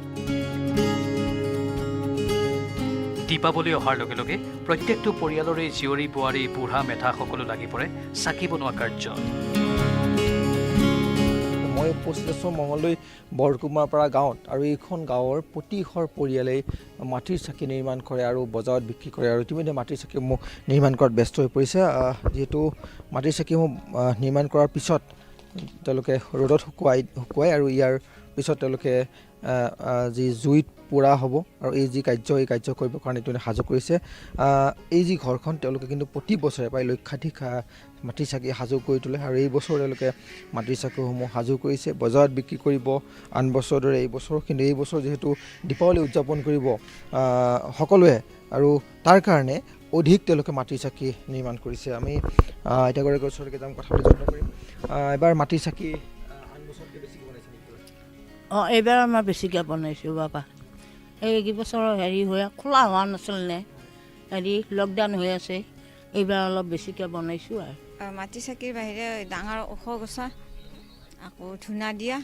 দীপাৱলী অহাৰ লগে লগে প্ৰত্যেকটো পৰিয়ালৰে জীয়ৰী বোৱাৰী বুঢ়া মেথা সকলো লাগি পৰে চাকি বনোৱা কাৰ্যত। মই উপস্থিত আছোঁ মঙলদৈ বৰকুমাৰপাৰা গাঁৱত আৰু এইখন গাঁৱৰ প্ৰতিঘৰ পৰিয়ালেই মাটিৰ চাকি নিৰ্মাণ কৰে আৰু বজাৰত বিক্ৰী কৰে আৰু ইতিমধ্যে মাটিৰ চাকিসমূহ নিৰ্মাণ কৰাত ব্যস্ত হৈ পৰিছে। যিহেতু মাটিৰ চাকিসমূহ নিৰ্মাণ কৰাৰ পিছত তেওঁলোকে ৰ'দত শুকুৱাই আৰু ইয়াৰ পিছত তেওঁলোকে যি জুইত পোৰা হ'ব আৰু এই কাৰ্য কৰিবৰ কাৰণে তেওঁলোকে সাজু কৰিছে। এই যি ঘৰখন তেওঁলোকে কিন্তু প্ৰতি বছৰে প্ৰায় লক্ষাধিক মাটিৰ চাকি সাজু কৰি তোলে আৰু এই বছৰ তেওঁলোকে মাটিৰ চাকিসমূহ সাজু কৰিছে, বজাৰত বিক্ৰী কৰিব আন বছৰৰ দৰে এই বছৰ। কিন্তু এই বছৰ যিহেতু দীপাৱলী উদযাপন কৰিব সকলোৱে আৰু তাৰ কাৰণে অধিক তেওঁলোকে মাটিৰ চাকি নিৰ্মাণ কৰিছে। আমি আইতাগৰাকীৰ ওচৰলৈকে যাম, কথা পাতি যত্ন কৰিম। এবাৰ মাটিৰ চাকি আন বছৰতকৈ বেছিকৈ বনাইছে নেকি? এইবাৰ আমাৰ বেছিকৈ বনাইছোঁ বাবা। এইকেইবছৰ খোলা হোৱা নাছিল নে, লকডাউন হৈ আছে, এইবাৰ অলপ বেছিকৈ বনাইছোঁ আৰু। মাটিৰ চাকিৰ বাহিৰে ডাঙৰ ওখ গছা আকৌ ধূনা দিয়া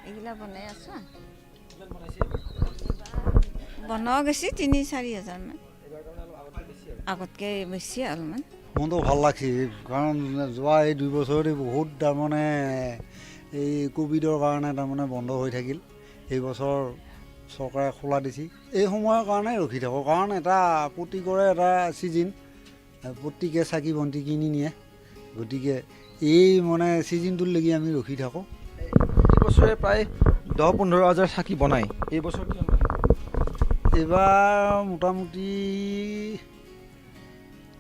এইবিলাক বনাই আছোঁ। বনোৱা গৈছে 3-4 হাজাৰমান, আগতকৈ বেছি অলপমান। মনটো ভাল লাগছে, কাৰণ যোৱা এই 2 বছৰতে বহুত তাৰমানে এই ক'ভিডৰ কাৰণে তাৰমানে বন্ধ হৈ থাকিল। এই বছৰ চৰকাৰে খোলা দিছে, এই সময়ৰ কাৰণে ৰখি থাকোঁ, কাৰণ এটা প্ৰত্যেকৰে এটা ছিজন, প্ৰত্যেকে চাকি বন্তি কিনি নিয়ে, গতিকে এই মানে ছিজনটোলৈকে আমি ৰখি থাকোঁ। প্ৰতি বছৰে প্ৰায় 10-15 হাজাৰ চাকি বনায়, এই বছৰ কিমান? এইবাৰ মোটামুটি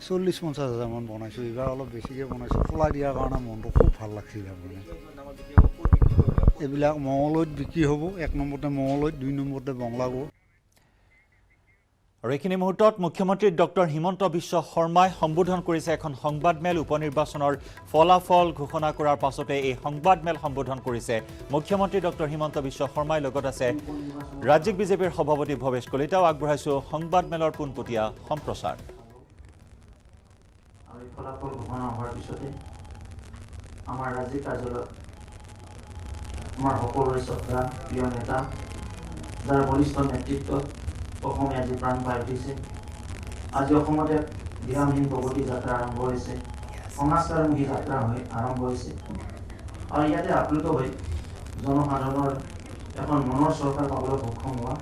40-50 হাজাৰমান বনাইছোঁ। এইবাৰ অলপ বেছিকৈ বনাইছোঁ, খোলা দিয়াৰ কাৰণে মনটো খুব ভাল লাগছিল। তাৰমানে এইবিলাক মঙলদৈত বিক্ৰী হ'ব, 1 নম্বৰতে মঙলদৈত, 2 নম্বৰতে বঙলাগড়। আৰু এইখিনি মুহূৰ্তত মুখ্যমন্ত্ৰী ডক্টৰ হিমন্ত বিশ্ব শৰ্মাই সম্বোধন কৰিছে এখন সংবাদমেল। উপনিৰ্বাচনৰ ফলাফল ঘোষণা কৰাৰ পাছতে এই সংবাদমেল সম্বোধন কৰিছে মুখ্যমন্ত্ৰী ডক্টৰ হিমন্ত বিশ্ব শৰ্মাই। লগত আছে ৰাজ্যিক বিজেপিৰ সভাপতি ভৱেশ কলিতাও। আগবঢ়াইছোঁ সংবাদমেলৰ পোনপটীয়া সম্প্ৰচাৰ। ফলাফল ঘোষণা হোৱাৰ পিছতে আমাৰ ৰাজ্যিক কাৰ্যালয়ত আমাৰ সকলোৰে শ্ৰদ্ধা প্ৰিয় নেতা, যাৰ বলিষ্ঠ নেতৃত্বত অসমে আজি প্ৰাণ পাই উঠিছে। আজি অসমত এক বিৰামহীন প্ৰগতি যাত্ৰা আৰম্ভ হৈছে, সংস্কাৰমুখী যাত্ৰা আৰম্ভ হৈছে আৰু ইয়াতে আপ্লুত হৈ জনসাধাৰণৰ এখন মনৰ চৰকাৰ পাবলৈ সক্ষম হোৱা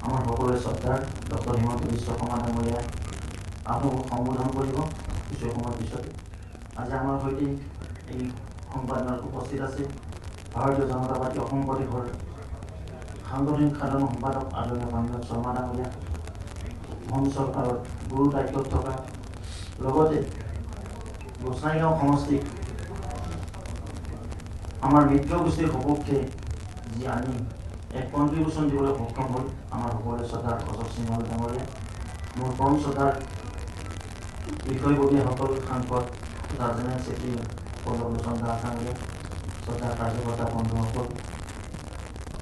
আমাৰ সকলোৰে শ্ৰদ্ধাৰ ডক্টৰ হিমন্ত বিশ্ব শৰ্মা ডাঙৰীয়াই আপোনাক সম্বোধন কৰিব কিছু সময়ৰ পিছতে। আজি আমাৰ সৈতে এই সংবাদমেলত উপস্থিত আছে ভাৰতীয় জনতা পাৰ্টি অসম প্ৰদেশৰ সাংগঠনিক সাধাৰণ সম্পাদক আদৰণীয় পাঞ্জাৱ শৰ্মা ডাঙৰীয়া, অসম চৰকাৰত গুৰু দায়িত্বত থকা, লগতে গোসাইগাঁও সমষ্টিত আমাৰ মিত্ৰ গোষ্ঠীৰ সপক্ষে যি আমি এক কণ্ট্ৰিবিউশ্যন দিবলৈ সক্ষম হ'ল আমাৰ সকলোৰে শ্ৰদ্ধাৰ অশোক সিংহল ডাঙৰীয়া, মোৰ পৰম শ্ৰদ্ধাৰ বিষয়ববীয়াসকল, সাংসদ তথা জেনেৰেল ছেক্ৰেটাৰী পল্লৱ লোচন দাস ডাঙৰীয়া, শ্ৰদ্ধাৰ কাৰ্যকৰ্তা বন্ধুসকল,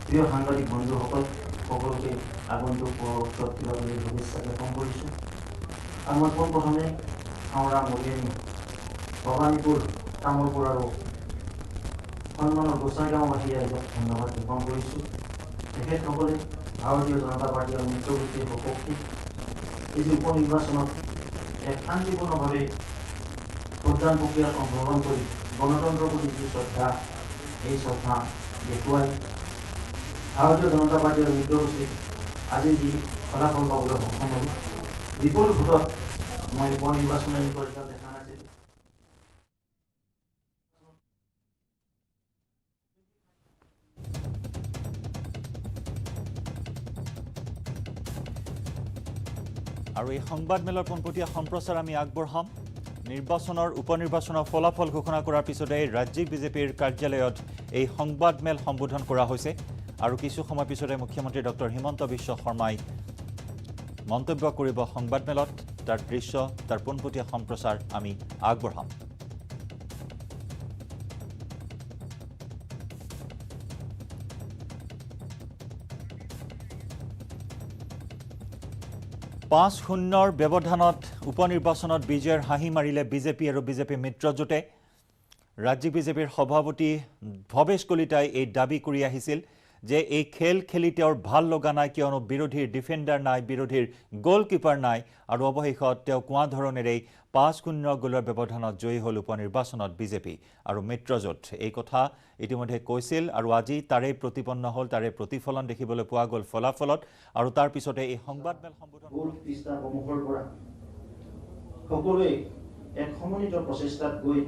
প্ৰিয় সাংবাদিক বন্ধুসকল, সকলোকে আগন্তুক পৰৱৰ্তী দিবলৈ শুভেচ্ছা জ্ঞাপন কৰিছোঁ। আৰু মই পোনপ্ৰথমে হাওৰা, মৰিয়নি, ভৱানীপুৰ, তামোলপুৰ আৰু সন্মানৰ গোসাইগাঁওবাসী ৰাইজক ধন্যবাদ জ্ঞাপন কৰিছোঁ। তেখেতসকলে ভাৰতীয় জনতা পাৰ্টি আৰু মিত্ৰ গোষ্ঠীৰ সপক্ষে এই যি উপনিৰ্বাচনত এক শান্তিপূৰ্ণভাৱে ভোটদান প্ৰক্ৰিয়াত অংশগ্ৰহণ কৰি গণতন্ত্ৰৰ প্ৰতি যি শ্ৰদ্ধা, এই শ্ৰদ্ধা দেখুৱাই ভাৰতীয় জনতা পাৰ্টি আৰু মিত্ৰ গোষ্ঠীক আজি যি ফলাফল পাবলৈ সক্ষম হ'ল, বিপুল ভোটত মই উপনিৰ্বাচনৰ ৰিজাল্ট দেখা নাছিলোঁ। আৰু এই সংবাদমেলৰ পোনপটীয়া সম্প্ৰচাৰ আমি আগবঢ়াম। উপনিৰ্বাচনৰ ফলাফল ঘোষণা কৰাৰ পিছতে ৰাজ্যিক বিজেপিৰ কাৰ্যালয়ত এই সংবাদমেল সম্বোধন কৰা হৈছে আৰু কিছু সময় পিছতে মুখ্যমন্ত্ৰী ডক্টৰ হিমন্ত বিশ্ব শৰ্মাই মন্তব্য কৰিব সংবাদমেলত। তাৰ দৃশ্য তাৰ পোনপটীয়া সম্প্ৰচাৰ আমি আগবঢ়াম। পাঁচ শূন্যৰ ব্যৱধানত উপনিৰ্বাচনত বিজয়ৰ হাঁহি মাৰিলে বিজেপি আৰু বিজেপি মিত্ৰজোঁটে। ৰাজ্যিক বিজেপিৰ সভাপতি ভৱেশ কলিতাই এই দাবী কৰি আহিছিল যে এই খেল খেলি তেওঁৰ ভাল লগা নাই, কিয়নো বিৰোধীৰ ডিফেণ্ডাৰ নাই, বিৰোধীৰ গ'লকিপাৰ নাই, আৰু অৱশেষত তেওঁ কোৱা ধৰণেৰেই ৫-০ গ'লৰ ব্যৱধানত জয়ী হ'ল উপনিৰ্বাচনত বিজেপি আৰু মিত্ৰজোঁট। এই কথা ইতিমধ্যে কৈছিল আৰু আজি তাৰে প্ৰতিপন্ন হ'ল, তাৰে প্ৰতিফলন দেখিবলৈ পোৱা গ'ল ফলাফলত। আৰু তাৰ পিছতে এই সংবাদমেল সম্বোধন সকলোৱে এক সমন্বিত প্ৰচেষ্টাত গৈ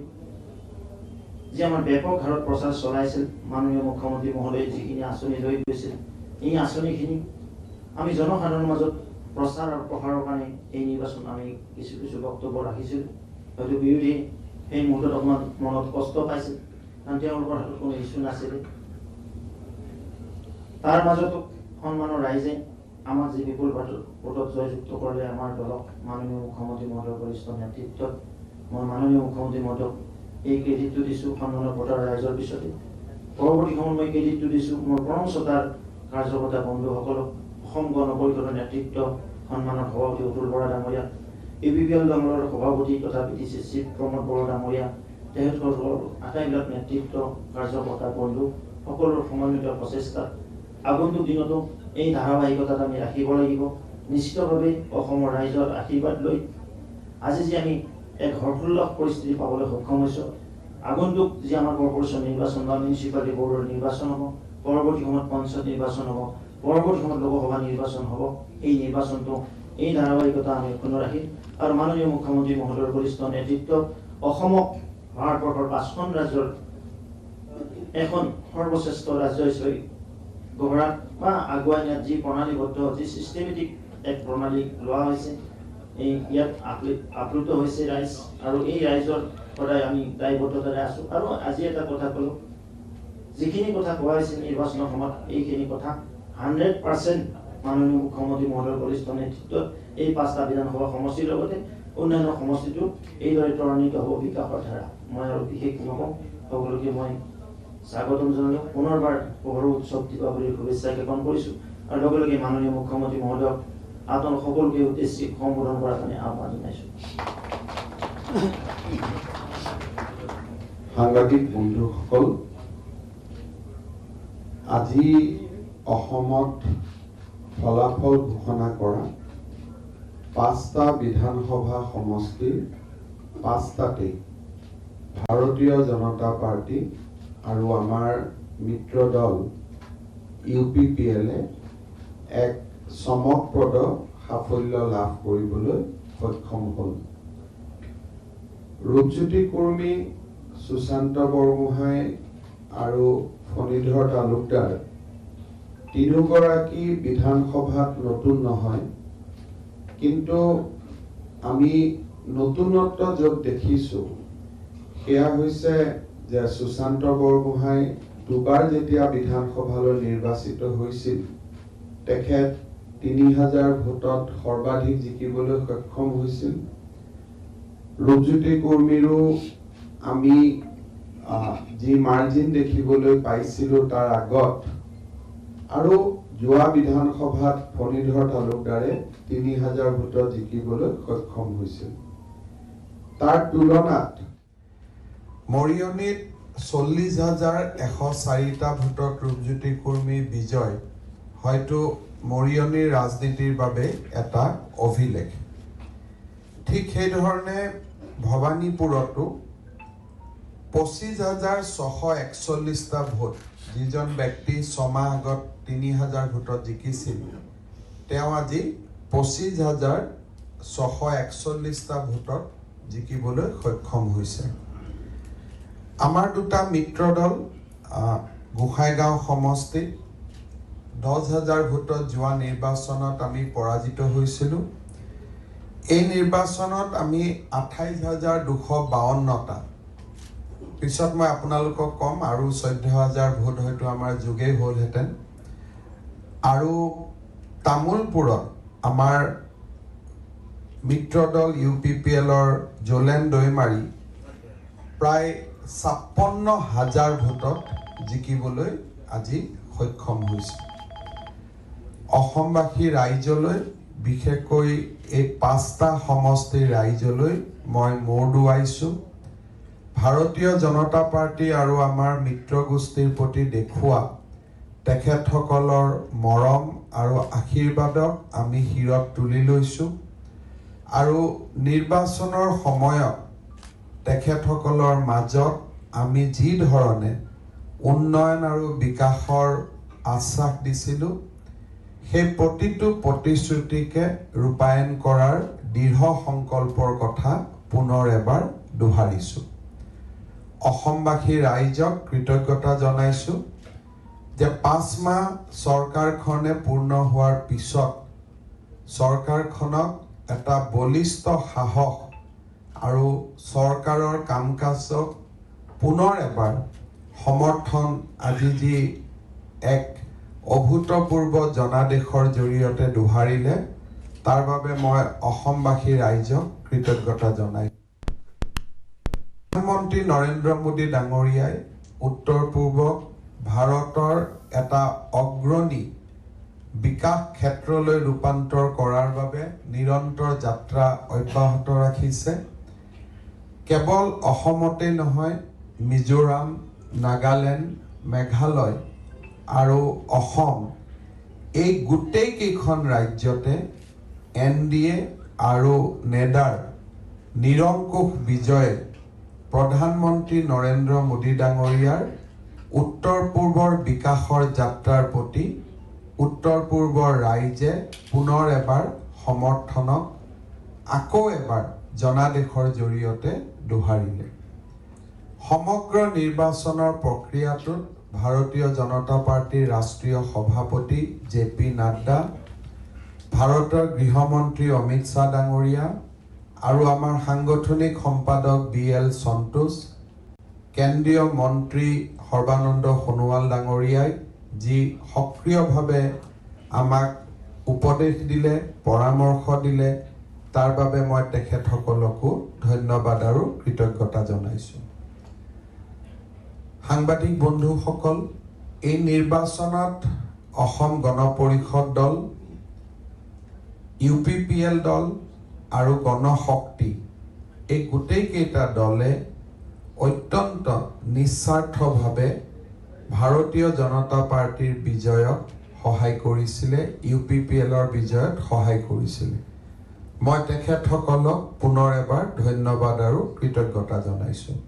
যে আমাৰ ব্যাপক হাৰত প্ৰচাৰ চলাইছিল, মাননীয় মুখ্যমন্ত্ৰী মহোদয়ে যিখিনি আঁচনি লৈ গৈছিল, এই আঁচনিখিনি আমি জনসাধাৰণৰ মাজত প্ৰচাৰ আৰু প্ৰসাৰৰ কাৰণে এই নিৰ্বাচন আমি কিছু কিছু বক্তব্য ৰাখিছিলোঁ। হয়তো বিৰোধী সেই মুহূৰ্তত অকণমান মনত কষ্ট পাইছিল, কাৰণ তেওঁলোকৰ হাতত কোনো ইছ্যু নাছিলে। তাৰ মাজতো সন্মানৰ ৰাইজে আমাক যি বিপুল ভোটত জয়যুক্ত কৰিলে আমাৰ দলক, মাননীয় মুখ্যমন্ত্ৰী মহোদয়ৰ বৰিষ্ঠ নেতৃত্বত মই মাননীয় মুখ্যমন্ত্ৰী মহোদয়ক এই ক্ৰেডিটটো দিছোঁ সন্মানৰ ভোটাৰ ৰাইজৰ পিছতে। পৰৱৰ্তী সময়ত মই ক্ৰেডিটটো দিছোঁ মোৰ পৰম শ্ৰদ্ধাৰ কাৰ্যকৰ্তা বন্ধুসকলক, অসম গণ পৰিষদৰ নেতৃত্ব সন্মানৰ সভাপতি অতুল বৰা ডাঙৰীয়া, UPPL দলৰ সভাপতি তথা PTC চিফ প্ৰমোদ বড়ো ডাঙৰীয়া, তেখেতসকলৰ আটাইবিলাক নেতৃত্ব কাৰ্যকৰ্তা বন্ধু সকলোৰ সমন্বিত প্ৰচেষ্টাত আগন্তুক দিনতো এই ধাৰাবাহিকতাত আমি ৰাখিব লাগিব। নিশ্চিতভাৱে অসমৰ ৰাইজৰ আশীৰ্বাদ লৈ আজি যে আমি এক হৰ্ষোল্লাস পৰিস্থিতি পাবলৈ সক্ষম হৈছোঁ। আগন্তুক যি আমাৰ কৰ্পোৰেশ্যন নিৰ্বাচন বা মিউনিচিপালিটি বৰ্ডৰ নিৰ্বাচন হ'ব, পৰৱৰ্তী সময়ত পঞ্চায়ত নিৰ্বাচন হ'ব, পৰৱৰ্তী সময়ত লোকসভা নিৰ্বাচন হ'ব, এই নিৰ্বাচনটো এই ধাৰাবাহিকতা আমি অক্ষুণ্ণ ৰাখিম। আৰু মাননীয় মুখ্যমন্ত্ৰী মহোদয়ৰ বৰিষ্ঠ নেতৃত্বত অসমক ভাৰতবৰ্ষৰ ৫খন ৰাজ্যৰ এখন সৰ্বশ্ৰেষ্ঠ ৰাজ্য হিচাপে গঢ়াত বা আগুৱাই নিয়াত যি প্ৰণালীবদ্ধ, যি চিষ্টেমেটিক এক প্ৰণালী লোৱা হৈছে, এই ইয়াত আপ্লুত হৈছে ৰাইজ, আৰু এই ৰাইজৰ সদায় আমি দায়বদ্ধতাৰে আছোঁ। আৰু আজি এটা কথা ক'লোঁ, যিখিনি কথা কোৱা হৈছে নিৰ্বাচনৰ সময়ত এইখিনি কথা 100% মাননীয় মুখ্যমন্ত্ৰী মহোদয়ৰ বৰিষ্ঠ নেতৃত্বত এই 5টা বিধানসভা সমষ্টিৰ লগতে অন্যান্য সমষ্টিটো এইদৰে ত্বৰান্বিত হ'ব বিকাশৰ ধাৰা। মই আৰু বিশেষ নকওঁ, সকলোকে মই স্বাগতম জনালোঁ। পুনৰবাৰ পোহৰৰ উৎসৱ দীপাৱলীৰ শুভেচ্ছা জ্ঞাপন কৰিছোঁ, আৰু লগে লগে মাননীয় মুখ্যমন্ত্ৰী মহোদয়ক আপোনালোক সকলোকে উদ্দেশ্যি সম্বোধন কৰাৰ কাৰণে আহ্বান জনাইছোঁ। সাংবাদিক বন্ধুসকল, আজি অসমত ফলাফল ঘোষণা কৰা 5টা বিধানসভা সমষ্টিৰ 5টাতেই ভাৰতীয় জনতা পাৰ্টি আৰু আমাৰ মিত্ৰ দল UPPL-এ এক চমকপ্ৰদ সাফল্য লাভ কৰিবলৈ সক্ষম হ'ল। ৰূপজ্যোতি কুৰ্মী, সুশান্ত বৰগোহাঁই আৰু ফণীধৰ তালুকদাৰ তিনিগৰাকী বিধানসভাত নতুন নহয়, কিন্তু আমি নতুনত্ব য'ত দেখিছোঁ সেয়া হৈছে যে সুশান্ত বৰগোহাঁই দুবাৰ যেতিয়া বিধানসভালৈ নিৰ্বাচিত হৈছিল, তেখেত ৩,০০০ ভোটত সৰ্বাধিক জিকিবলৈ সক্ষম হৈছিল। ৰূপজ্যোতি কুৰ্মীৰো আমি যি মাৰ্জিন দেখিবলৈ পাইছিলোঁ তাৰ আগত, আৰু যোৱা বিধানসভাত ফণীধৰ তালুকদাৰে ৩,০০০ ভোটত জিকিবলৈ সক্ষম হৈছিল। তাৰ তুলনাত মৰিয়নীত ৪০,১০৪টা ভোটত ৰূপজ্যোতি কুৰ্মীৰ বিজয় হয়তো মৰিয়নীৰ ৰাজনীতিৰ বাবে এটা অভিলেখ। ঠিক সেইধৰণে ভৱানীপুৰতো ২৫,৬৪১টা ভোট, যিজন ব্যক্তি 6 মাহ আগত ৩,০০০ ভোটত জিকিছিল, তেওঁ আজি ২৫,৬৪১টা ভোটত জিকিবলৈ সক্ষম হৈছে। আমাৰ দুটা মিত্ৰ দল গোসাইগাঁও সমষ্টিত ১০,০০০ ভোটত যোৱা নিৰ্বাচনত আমি পৰাজিত হৈছিলোঁ। এই নিৰ্বাচনত আমি ২৮,২৫২টা, পিছত মই আপোনালোকক ক'ম, আৰু ১৪,০০০ ভোট হয়তো আমাৰ যোগেই হ'লহেঁতেন। আৰু তামোলপুৰত আমাৰ মিত্ৰদল UPPLৰ জোলেন দৈমাৰী প্ৰায় 56,000 ভোটত জিকিবলৈ আজি সক্ষম হৈছে। অসমবাসী ৰাইজলৈ বিশেষকৈ এই 5টা সমষ্টিৰ ৰাইজলৈ মই মূৰ দোৱাইছোঁ। ভাৰতীয় জনতা পাৰ্টি আৰু আমাৰ মিত্ৰগোষ্ঠীৰ প্ৰতি দেখুওৱা তেখেতসকলৰ মৰম আৰু আশীৰ্বাদক আমি শিৰত তুলি লৈছোঁ আৰু নিৰ্বাচনৰ সময়ত তেখেতসকলৰ মাজত আমি যি ধৰণে উন্নয়ন আৰু বিকাশৰ আশ্বাস দিছিলোঁ সেই প্ৰতিটো প্ৰতিশ্ৰুতিকে ৰূপায়ণ কৰাৰ দৃঢ় সংকল্পৰ কথা পুনৰ এবাৰ দোহাৰিছোঁ। অসমবাসী ৰাইজক কৃতজ্ঞতা জনাইছোঁ যে 5 মাহ চৰকাৰখনে পূৰ্ণ হোৱাৰ পিছত চৰকাৰখনক এটা বলিষ্ঠ সাহস আৰু চৰকাৰৰ কাম কাজক পুনৰ এবাৰ সমৰ্থন আজি যি এক অভূতপূৰ্ব জনাদেশৰ জৰিয়তে দোহাৰিলে তাৰ বাবে মই অসমবাসী ৰাইজক কৃতজ্ঞতা জনাইছোঁ। প্ৰধানমন্ত্ৰী নৰেন্দ্ৰ মোদী ডাঙৰীয়াই উত্তৰ পূৰ্বক ভাৰতৰ এটা অগ্ৰণী বিকাশ ক্ষেত্ৰলৈ ৰূপান্তৰ কৰাৰ বাবে নিৰন্তৰ যাত্ৰা অব্যাহত ৰাখিছে। কেৱল অসমতেই নহয়, মিজোৰাম, নাগালেণ্ড, মেঘালয় আৰু অসম এই গোটেইকেইখন ৰাজ্যতে NDA আৰু নেডাৰ নিৰংকুশ বিজয়ে প্ৰধানমন্ত্ৰী নৰেন্দ্ৰ মোদী ডাঙৰীয়াৰ উত্তৰ পূৰ্বৰ বিকাশৰ যাত্ৰাৰ প্ৰতি উত্তৰ পূৰ্বৰ ৰাইজে পুনৰ এবাৰ সমৰ্থনক আকৌ এবাৰ জনাদেশৰ জৰিয়তে দোহাৰিলে। সমগ্ৰ নিৰ্বাচনৰ প্ৰক্ৰিয়াটোত ভাৰতীয় জনতা পাৰ্টিৰ ৰাষ্ট্ৰীয় সভাপতি JP নাড্ডা, ভাৰতৰ গৃহমন্ত্ৰী অমিত শ্বাহ ডাঙৰীয়া আৰু আমাৰ সাংগঠনিক সম্পাদক BL সন্তোষ, কেন্দ্ৰীয় মন্ত্ৰী সৰ্বানন্দ সোণোৱাল ডাঙৰীয়াই যি সক্ৰিয়ভাৱে আমাক উপদেশ দিলে, পৰামৰ্শ দিলে, তাৰ বাবে মই তেখেতসকলকো ধন্যবাদ আৰু কৃতজ্ঞতা জনাইছোঁ। সাংবাদিক বন্ধুসকল, এই নিৰ্বাচনত অসম গণ পৰিষদ দল, UPPL দল আৰু গণশক্তি এই গোটেইকেইটা দলে অত্যন্ত নিস্বাৰ্থভাৱে ভাৰতীয় জনতা পাৰ্টিৰ বিজয়ক সহায় কৰিছিলে, UPPLৰ বিজয়ত সহায় কৰিছিলে। মই তেখেতসকলক পুনৰ এবাৰ ধন্যবাদ আৰু কৃতজ্ঞতা জনাইছোঁ।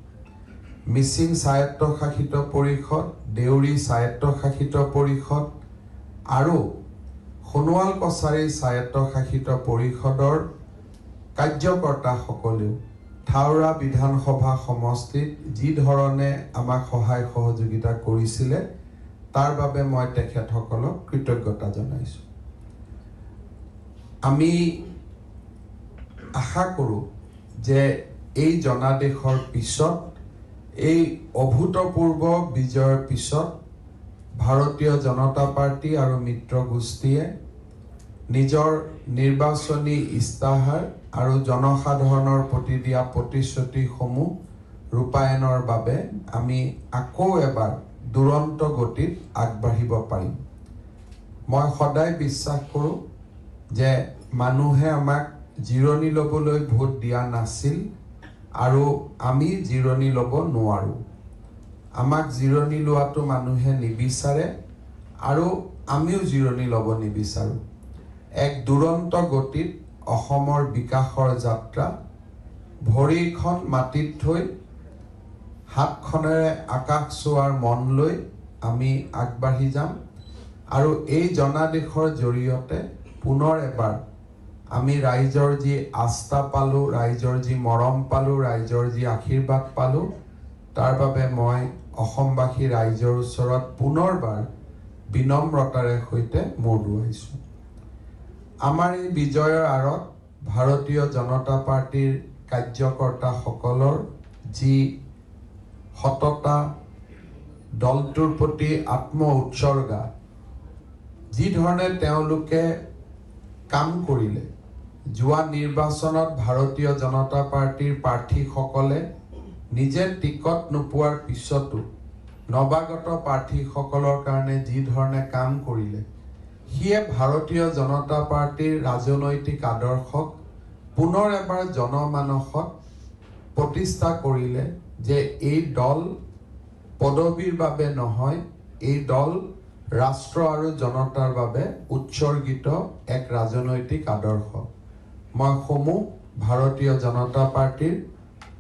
মিচিং স্বায়ত্তশাসিত পৰিষদ, দেউৰী স্বায়ত্তশাসিত পৰিষদ আৰু সোণোৱাল কছাৰী স্বায়ত্তশাসিত পৰিষদৰ কাৰ্যকৰ্তাসকলেও থাওৰা বিধানসভা সমষ্টিত যি ধৰণে আমাক সহায় সহযোগিতা কৰিছিলে তাৰ বাবে মই তেখেতসকলক কৃতজ্ঞতা জনাইছোঁ। আমি আশা কৰোঁ যে এই জনাদেশৰ পিছত, এই অভূতপূৰ্ব বিজয়ৰ পিছত ভাৰতীয় জনতা পাৰ্টি আৰু মিত্ৰগোষ্ঠীয়ে নিজৰ নিৰ্বাচনী ইস্তাহাৰ আৰু জনসাধাৰণৰ প্ৰতি দিয়া প্ৰতিশ্ৰুতিসমূহ ৰূপায়ণৰ বাবে আমি আকৌ এবাৰ দুৰন্ত গতিত আগবাঢ়িব পাৰিম। মই সদায় বিশ্বাস কৰোঁ যে মানুহে আমাক জিৰণি ল'বলৈ ভোট দিয়া নাছিল আৰু আমি জিৰণি ল'ব নোৱাৰোঁ। আমাক জিৰণি লোৱাটো মানুহে নিবিচাৰে আৰু আমিও জিৰণি ল'ব নিবিচাৰোঁ। এক দুৰন্ত গতিত অসমৰ বিকাশৰ যাত্ৰা ভৰিখন মাটিত থৈ হাতখনেৰে আকাশ চোৱাৰ মন লৈ আমি আগবাঢ়ি যাম আৰু এই জনাদেশৰ জৰিয়তে পুনৰ এবাৰ আমি ৰাইজৰ যি আস্থা পালোঁ, ৰাইজৰ যি মৰম পালোঁ, ৰাইজৰ যি আশীৰ্বাদ পালোঁ, তাৰ বাবে মই অসমবাসী ৰাইজৰ ওচৰত পুনৰবাৰ বিনম্ৰতাৰে সৈতে মূৰ দোৱাইছোঁ। আমাৰ এই বিজয়ৰ আঁৰত ভাৰতীয় জনতা পাৰ্টিৰ কাৰ্যকৰ্তাসকলৰ যি সততা, দলটোৰ প্ৰতি আত্ম উৎসৰ্গা, যি ধৰণে তেওঁলোকে কাম কৰিলে, যোৱা নিৰ্বাচনত ভাৰতীয় জনতা পাৰ্টিৰ প্ৰাৰ্থীসকলে নিজে টিকট নোপোৱাৰ পিছতো নৱাগত প্ৰাৰ্থীসকলৰ কাৰণে যি ধৰণে কাম কৰিলে সিয়ে ভাৰতীয় জনতা পাৰ্টিৰ ৰাজনৈতিক আদৰ্শক পুনৰ এবাৰ জনমানসত প্ৰতিষ্ঠা কৰিলে যে এই দল পদবীৰ বাবে নহয়, এই দল ৰাষ্ট্ৰ আৰু জনতাৰ বাবে উৎসৰ্গিত এক ৰাজনৈতিক আদৰ্শ। মই সমূহ ভাৰতীয় জনতা পাৰ্টিৰ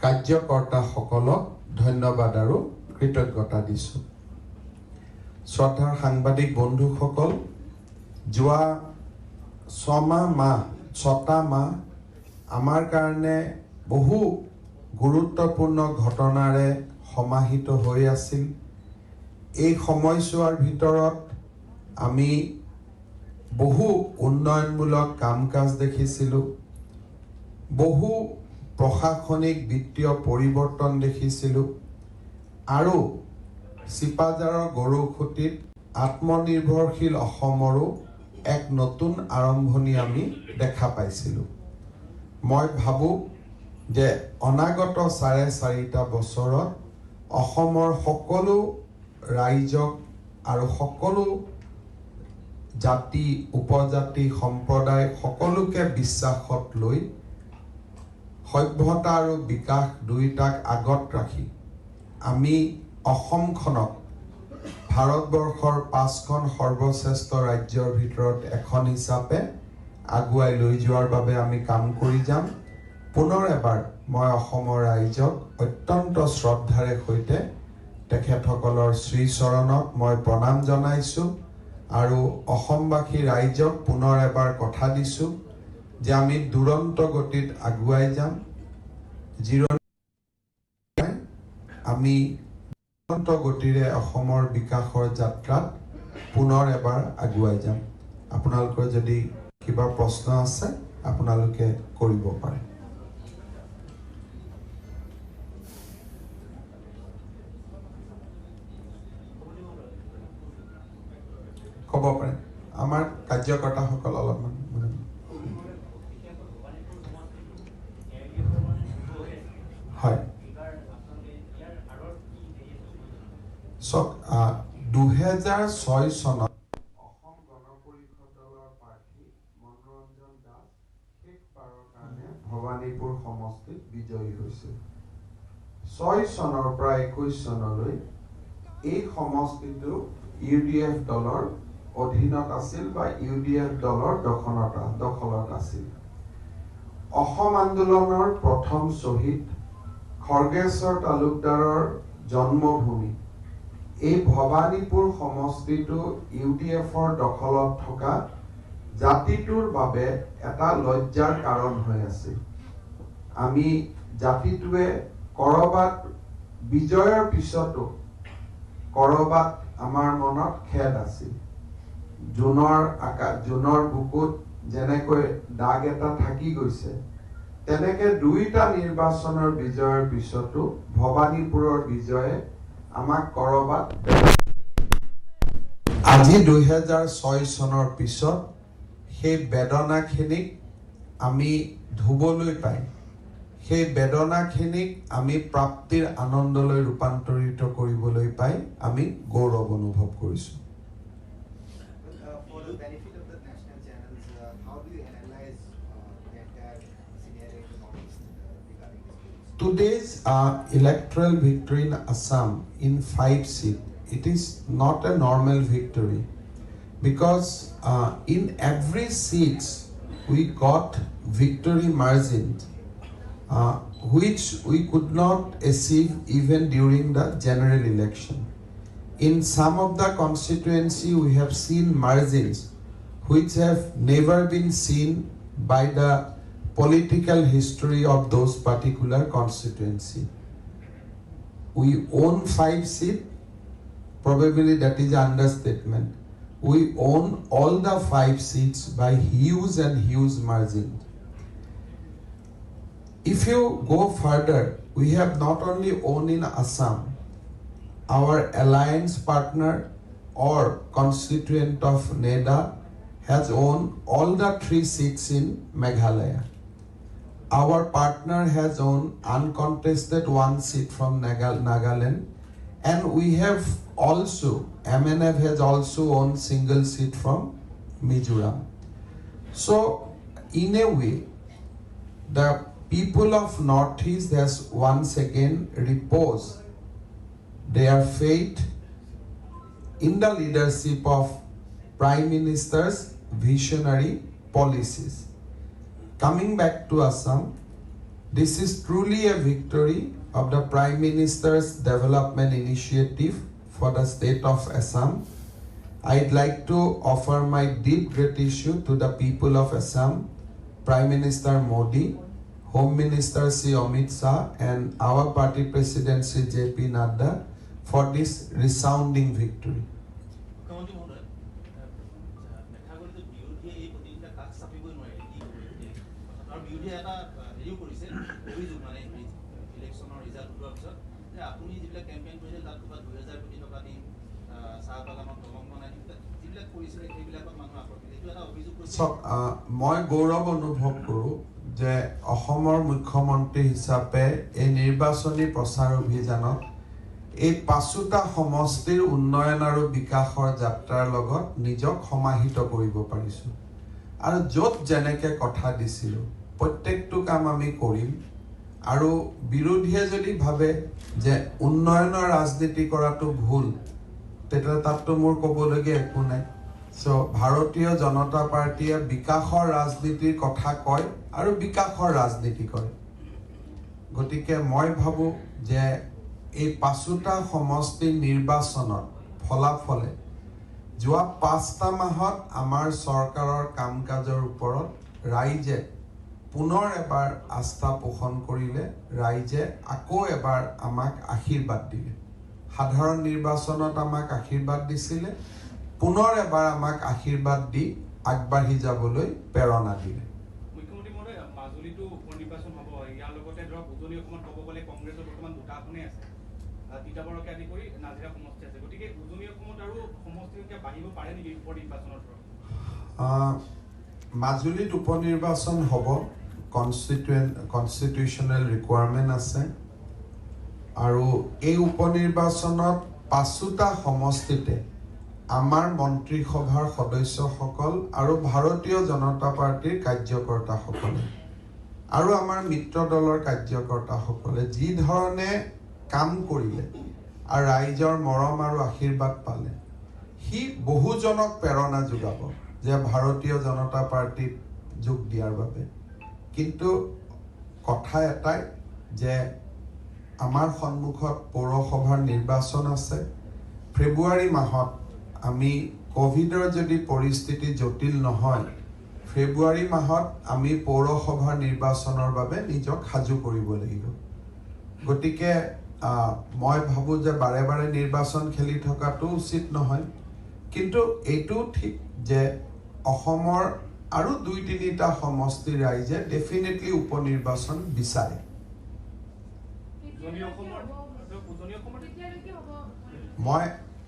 কাৰ্যকৰ্তাসকলক ধন্যবাদ আৰু কৃতজ্ঞতা দিছোঁ। শ্ৰদ্ধাৰ সাংবাদিক বন্ধুসকল, যোৱা 6টা মাহ আমাৰ কাৰণে বহু গুৰুত্বপূৰ্ণ ঘটনাৰে সমাহিত হৈ আছিল। এই সময়ছোৱাৰ ভিতৰত আমি বহু উন্নয়নমূলক কাম কাজ দেখিছিলোঁ, বহু প্ৰশাসনিক বিত্তীয় পৰিৱৰ্তন দেখিছিলোঁ আৰু চিপাঝাৰৰ গৰুখুটিত আত্মনিৰ্ভৰশীল অসমৰো এক নতুন আৰম্ভণি আমি দেখা পাইছিলোঁ। মই ভাবোঁ যে অনাগত 4.5 বছৰত অসমৰ সকলো ৰাইজক আৰু সকলো জাতি উপজাতি সম্প্ৰদায় সকলোকে বিশ্বাসত লৈ সভ্যতা আৰু বিকাশ দুয়োটাক আগত ৰাখি আমি অসমখনক ভাৰতবৰ্ষৰ 5খন সৰ্বশ্ৰেষ্ঠ ৰাজ্যৰ ভিতৰত এখন হিচাপে আগুৱাই লৈ যোৱাৰ বাবে আমি কাম কৰি যাম। পুনৰ এবাৰ মই অসমৰ ৰাইজক অত্যন্ত শ্ৰদ্ধাৰে সৈতে তেখেতসকলৰ শ্ৰীচৰণত মই প্ৰণাম জনাইছোঁ আৰু অসমবাসী ৰাইজক পুনৰ এবাৰ কথা দিছোঁ যে আমি দুৰন্ত গতিত আগুৱাই যাম। আমি দুৰন্ত গতিৰে অসমৰ বিকাশৰ যাত্ৰাত পুনৰ এবাৰ আগুৱাই যাম। আপোনালোকৰ যদি কিবা প্ৰশ্ন আছে আপোনালোকে কৰিব পাৰে। ক'ব পাৰে আমাৰ কাৰ্যকৰ্তাসকল অলপমান হয়। 2006 চনত অসম গণ পৰিষদ দলৰ প্ৰাৰ্থী মনোৰঞ্জন দাস শেষবাৰৰ কাৰণে ভৱানীপুৰ সমষ্টিত বিজয়ী হৈছিল। 6 চনৰ পৰা 21 চনলৈ এই সমষ্টিটো UDF দলৰ অধীনত আছিল বা UDF দলৰ দখলত আছিল। অসম আন্দোলনৰ প্ৰথম শ্বহীদ খৰ্গেশ্বৰ তালুকদাৰৰ জন্মভূমি এই ভৱানীপুৰ সমষ্টিটো UDFৰ দখলত থকা জাতিটোৰ বাবে এটা লজ্জাৰ কাৰণ হৈ আছিল। আমি জাতিটোৱে কৰবাত বিজয়ৰ পিছতো কৰবাত আমাৰ মনত খেদ আছিল। জোনৰ বুকুত যেনেকৈ দাগ এটা থাকি গৈছে তেনেকে দুইটা নিৰ্বাচনৰ বিজয়ৰ পিছতো ভৱানীপুৰৰ বিজয়ে আমাক কৰবাত আজি 2006 চনৰ পিছত সেই বেদনাখিনিক আমি ধুবলৈ পাই সেই বেদনাখিনিক আমি প্ৰাপ্তিৰ আনন্দলৈ ৰূপান্তৰিত কৰিবলৈ পাই আমি গৌৰৱ অনুভৱ কৰিছোঁ। Today's electoral victory in Assam in 5 seats, it is not a normal victory because in every seat we got victory margins which we could not achieve even during the general election. In some of the constituency we have seen margins which have never been seen by the political history of those particular constituency. We own 5 seats, probably that is understatement. We own all the 5 seats by huge and huge margin. If you go further, we have not only owned in Assam, our alliance partner or constituent of NEDA has won all the 3 seats in Meghalaya. Our partner has won uncontested 1 seat from Nagaland, and we have also, MNF has also won single seat from Mizoram. So, in a way, the people of Northeast has once again reposed their faith in the leadership of Prime Minister's visionary policies. Coming back to Assam, this is truly a victory of the Prime Minister's development initiative for the state of Assam. I'd like to offer my deep gratitude to the people of Assam, Prime Minister Modi, Home Minister Sri Amit Shah, and our party President Sri J.P. Nadda for this resounding victory. মই গৌৰৱ অনুভৱ কৰোঁ যে অসমৰ মুখ্যমন্ত্ৰী হিচাপে এই নিৰ্বাচনী প্ৰচাৰ অভিযানত এই ৫টা সমষ্টিৰ উন্নয়ন আৰু বিকাশৰ যাত্ৰাৰ লগত নিজক সমাহিত কৰিব পাৰিছোঁ আৰু য'ত যেনেকে কথা দিছিলোঁ প্ৰত্যেকটো কাম আমি কৰিম আৰু বিৰোধীয়ে যদি ভাবে যে উন্নয়নৰ ৰাজনীতি কৰাটো ভুল তেতিয়া তাততো মোৰ ক'বলগীয়া একো নাই So, Bharatiya Janata Party বিকাশৰ ৰাজনীতিৰ কথা কয় আৰু বিকাশৰ ৰাজনীতি কৰে গতিকে মই ভাবো যে এই ৫টা সমষ্টি নিৰ্বাচনৰ ফলাফলে যোৱা ৫টা মাহত আমাৰ চৰকাৰৰ কাম-কাজৰ ওপৰত ৰাইজে পুনৰ এবাৰ আস্থা পোষণ কৰিলে ৰাইজে আকৌ এবাৰ আমাক আশীৰ্বাদ দিলে সাধাৰণ নিৰ্বাচনত আমাক আশীৰ্বাদ দিছিলে পুনৰ এবাৰ আমাক আশীৰ্বাদ দি আগবাঢ়ি যাবলৈ প্ৰেৰণা দিলে মুখ্যমন্ত্ৰী মহোদয় মাজুলীটো উপনিৰ্বাচন হ'ব ইয়াৰ লগতে ধৰক উজনি অসমত ক'ব গ'লে কংগ্ৰেছৰ বৰ্তমান দুটা আসনেই আছে তিতাবৰকে আদি কৰি নাজিৰা সমষ্টি আছে গতিকে উজনি অসমত আৰু সমষ্টি সংখ্যা বাঢ়িব পাৰে নেকি উপনিৰ্বাচনৰ ধৰক মাজুলীত উপনিৰ্বাচন হ'ব কনষ্টিটিউচনেল ৰিকুৱাৰমেণ্ট আছে আৰু এই উপনিৰ্বাচনত ৫টা সমষ্টিতে আমাৰ মন্ত্ৰীসভাৰ সদস্যসকল আৰু ভাৰতীয় জনতা পাৰ্টিৰ কাৰ্যকৰ্তাসকলে আৰু আমাৰ মিত্ৰ দলৰ কাৰ্যকৰ্তাসকলে যি ধৰণে কাম কৰিলে আৰু ৰাইজৰ মৰম আৰু আশীৰ্বাদ পালে সি বহুজনক প্ৰেৰণা যোগাব যে ভাৰতীয় জনতা পাৰ্টিত যোগ দিয়াৰ বাবে কিন্তু কথা এটাই যে আমাৰ সন্মুখত পৌৰসভাৰ নিৰ্বাচন আছে ফেব্ৰুৱাৰী মাহত আমি কোভিডৰ যদি পৰিস্থিতি জটিল নহয় ফেব্ৰুৱাৰী মাহত আমি পৌৰসভাৰ নিৰ্বাচনৰ বাবে নিজক সাজু কৰিব লাগিব গতিকে মই ভাবো যে বাৰে বাৰে নিৰ্বাচন খেলি থকাটো উচিত নহয় কিন্তু এইটো ঠিক যে অসমৰ আৰু ২-৩টা সমষ্টি ৰাইজে ডেফিনেটলি উপনিৰ্বাচন বিচাৰে মই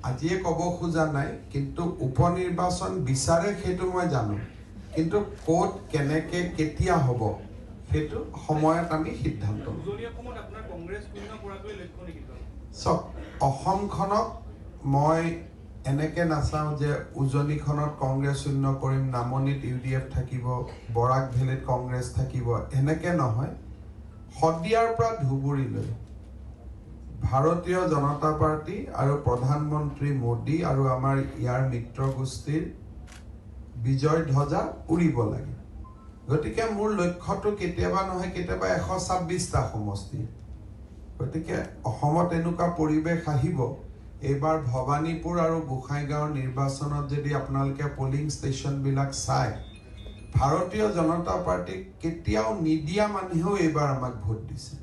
আজিয়ে ক'ব খোজা নাই কিন্তু উপনিৰ্বাচন বিচাৰে সেইটো মই জানো কিন্তু ক'ত কেনেকে কেতিয়া হ'ব সেইটো সময়ত আমি সিদ্ধান্ত সব অসমখনক মই এনেকে নাচাওঁ যে উজনিখনত কংগ্ৰেছ শূন্য কৰিম নামনিত UDF থাকিব বৰাক ভেলীত কংগ্ৰেছ থাকিব এনেকে নহয় শদিয়াৰ পৰা ধুবুৰীলৈ ভাৰতীয় জনতা পাৰ্টি আৰু প্ৰধানমন্ত্ৰী মোদী আৰু আমাৰ ইয়াৰ মিত্ৰ গোষ্ঠীৰ বিজয় ধ্বজা উৰিব লাগে গতিকে মোৰ লক্ষ্যটো কেতিয়াবা নহয় কেতিয়াবা 126টা সমষ্টি গতিকে অসমত এনেকুৱা পৰিৱেশ আহিব এইবাৰ ভৱানীপুৰ আৰু গোসাইগাঁৱৰ নিৰ্বাচনত যদি আপোনালোকে পলিং ষ্টেচনবিলাক চাই ভাৰতীয় জনতা পাৰ্টিক কেতিয়াও নিদিয়া মানুহেও এইবাৰ আমাক ভোট দিছে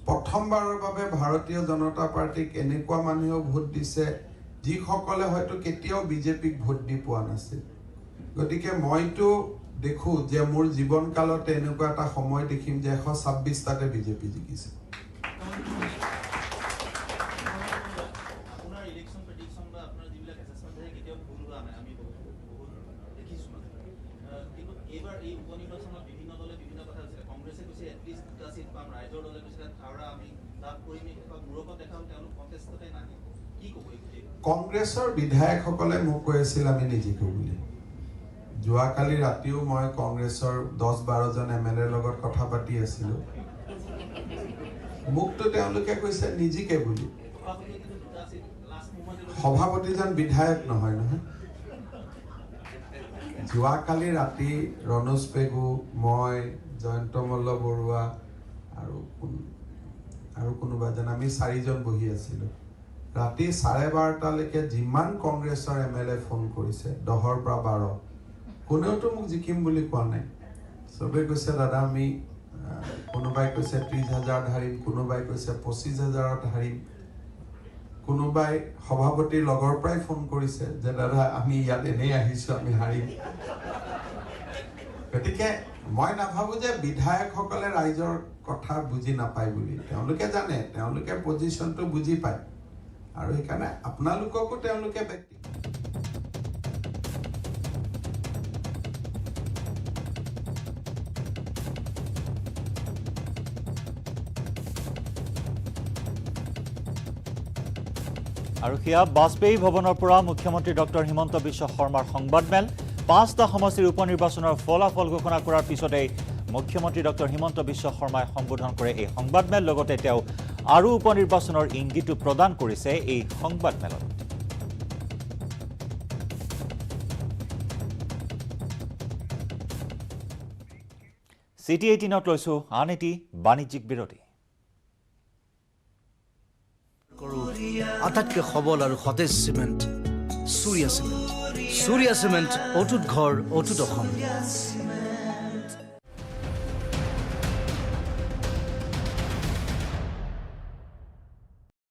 প্ৰথমবাৰৰ বাবে ভাৰতীয় জনতা পাৰ্টিক এনেকুৱা মানুহেও ভোট দিছে যিসকলে হয়তো কেতিয়াও বিজেপিক ভোট দি পোৱা নাছিল গতিকে মইতো দেখো যে মোৰ জীৱনকালতে এনেকুৱা এটা সময় দেখিম যে 126টাতে বিজেপি জিকিছে চিট পাম ৰাইজৰ দলে কৈছে থাউৰা আমি লাভ কৰিমেই মূৰকত দেখাম তেওঁলোক কণ্টেষ্টতে নাহে কি ক'ব কংগ্ৰেছৰ বিধায়কসকলে মোক কৈ আছিল আমি নিজিকো বুলি যোৱাকালি ৰাতিও মই কংগ্ৰেছৰ 10-12 জন এমএলএৰ লগত কথা পাতি আছিলো মুক্তো তেওঁলোকে কৈছে নিজিকে বুলি সভাপতিজন বিধায়ক নহয় নহয় যোৱাকালি ৰাতি ৰণোজ পেগু মই জয়ন্ত মল্ল বৰুৱা আৰু কোনোবা জন আমি 4 জন বহি আছিলো ৰাতি 12:30লৈকে যিমান কংগ্ৰেছৰ এমএলএ ফোন কৰিছে 10ৰ পৰা 12 কোনেওতো মোক জিকিম বুলি কোৱা নাই সবে কৈছে দাদা আমি কোনোবাই কৈছে 30,000 ধাৰিম কোনোবাই কৈছে 25,000 ধাৰিম কোনোবাই সভাপতিৰ লগৰ পৰাই ফোন কৰিছে যে দাদা আমি ইয়াত এনেই আহিছো আমি হাৰিম গতিকে মই নাভাবো যে বিধায়কসকলে ৰাইজৰ কথা বুজি নাপায় বুলি তেওঁলোকে জানে তেওঁলোকে পজিশনটো বুজি পায় আৰু সেইকাৰণে আপোনালোককো তেওঁলোকে ব্যক্তি আৰু সেয়া বাজপেয়ী ভৱনৰ পৰা মুখ্যমন্ত্ৰী ডক্টৰ হিমন্ত বিশ্ব শৰ্মাৰ সংবাদমেল 5টা সমষ্টিৰ উপনিৰ্বাচনৰ ফলাফল ঘোষণা কৰাৰ পিছতেই মুখ্যমন্ত্ৰী ডক্টৰ হিমন্ত বিশ্ব শৰ্মাই সম্বোধন কৰে এই সংবাদমেল লগতে তেওঁ আৰু উপনিৰ্বাচনৰ ইংগিতো প্ৰদান কৰিছে এই সংবাদমেলত সিটি 18ত লৈছো আন এটি বাণিজ্যিক বিৰতি আটাইতকৈ সবল আৰু সতেজ চিমেণ্ট সূৰ্যা চিমেণ্ট অটুট ঘৰ অটুট অসম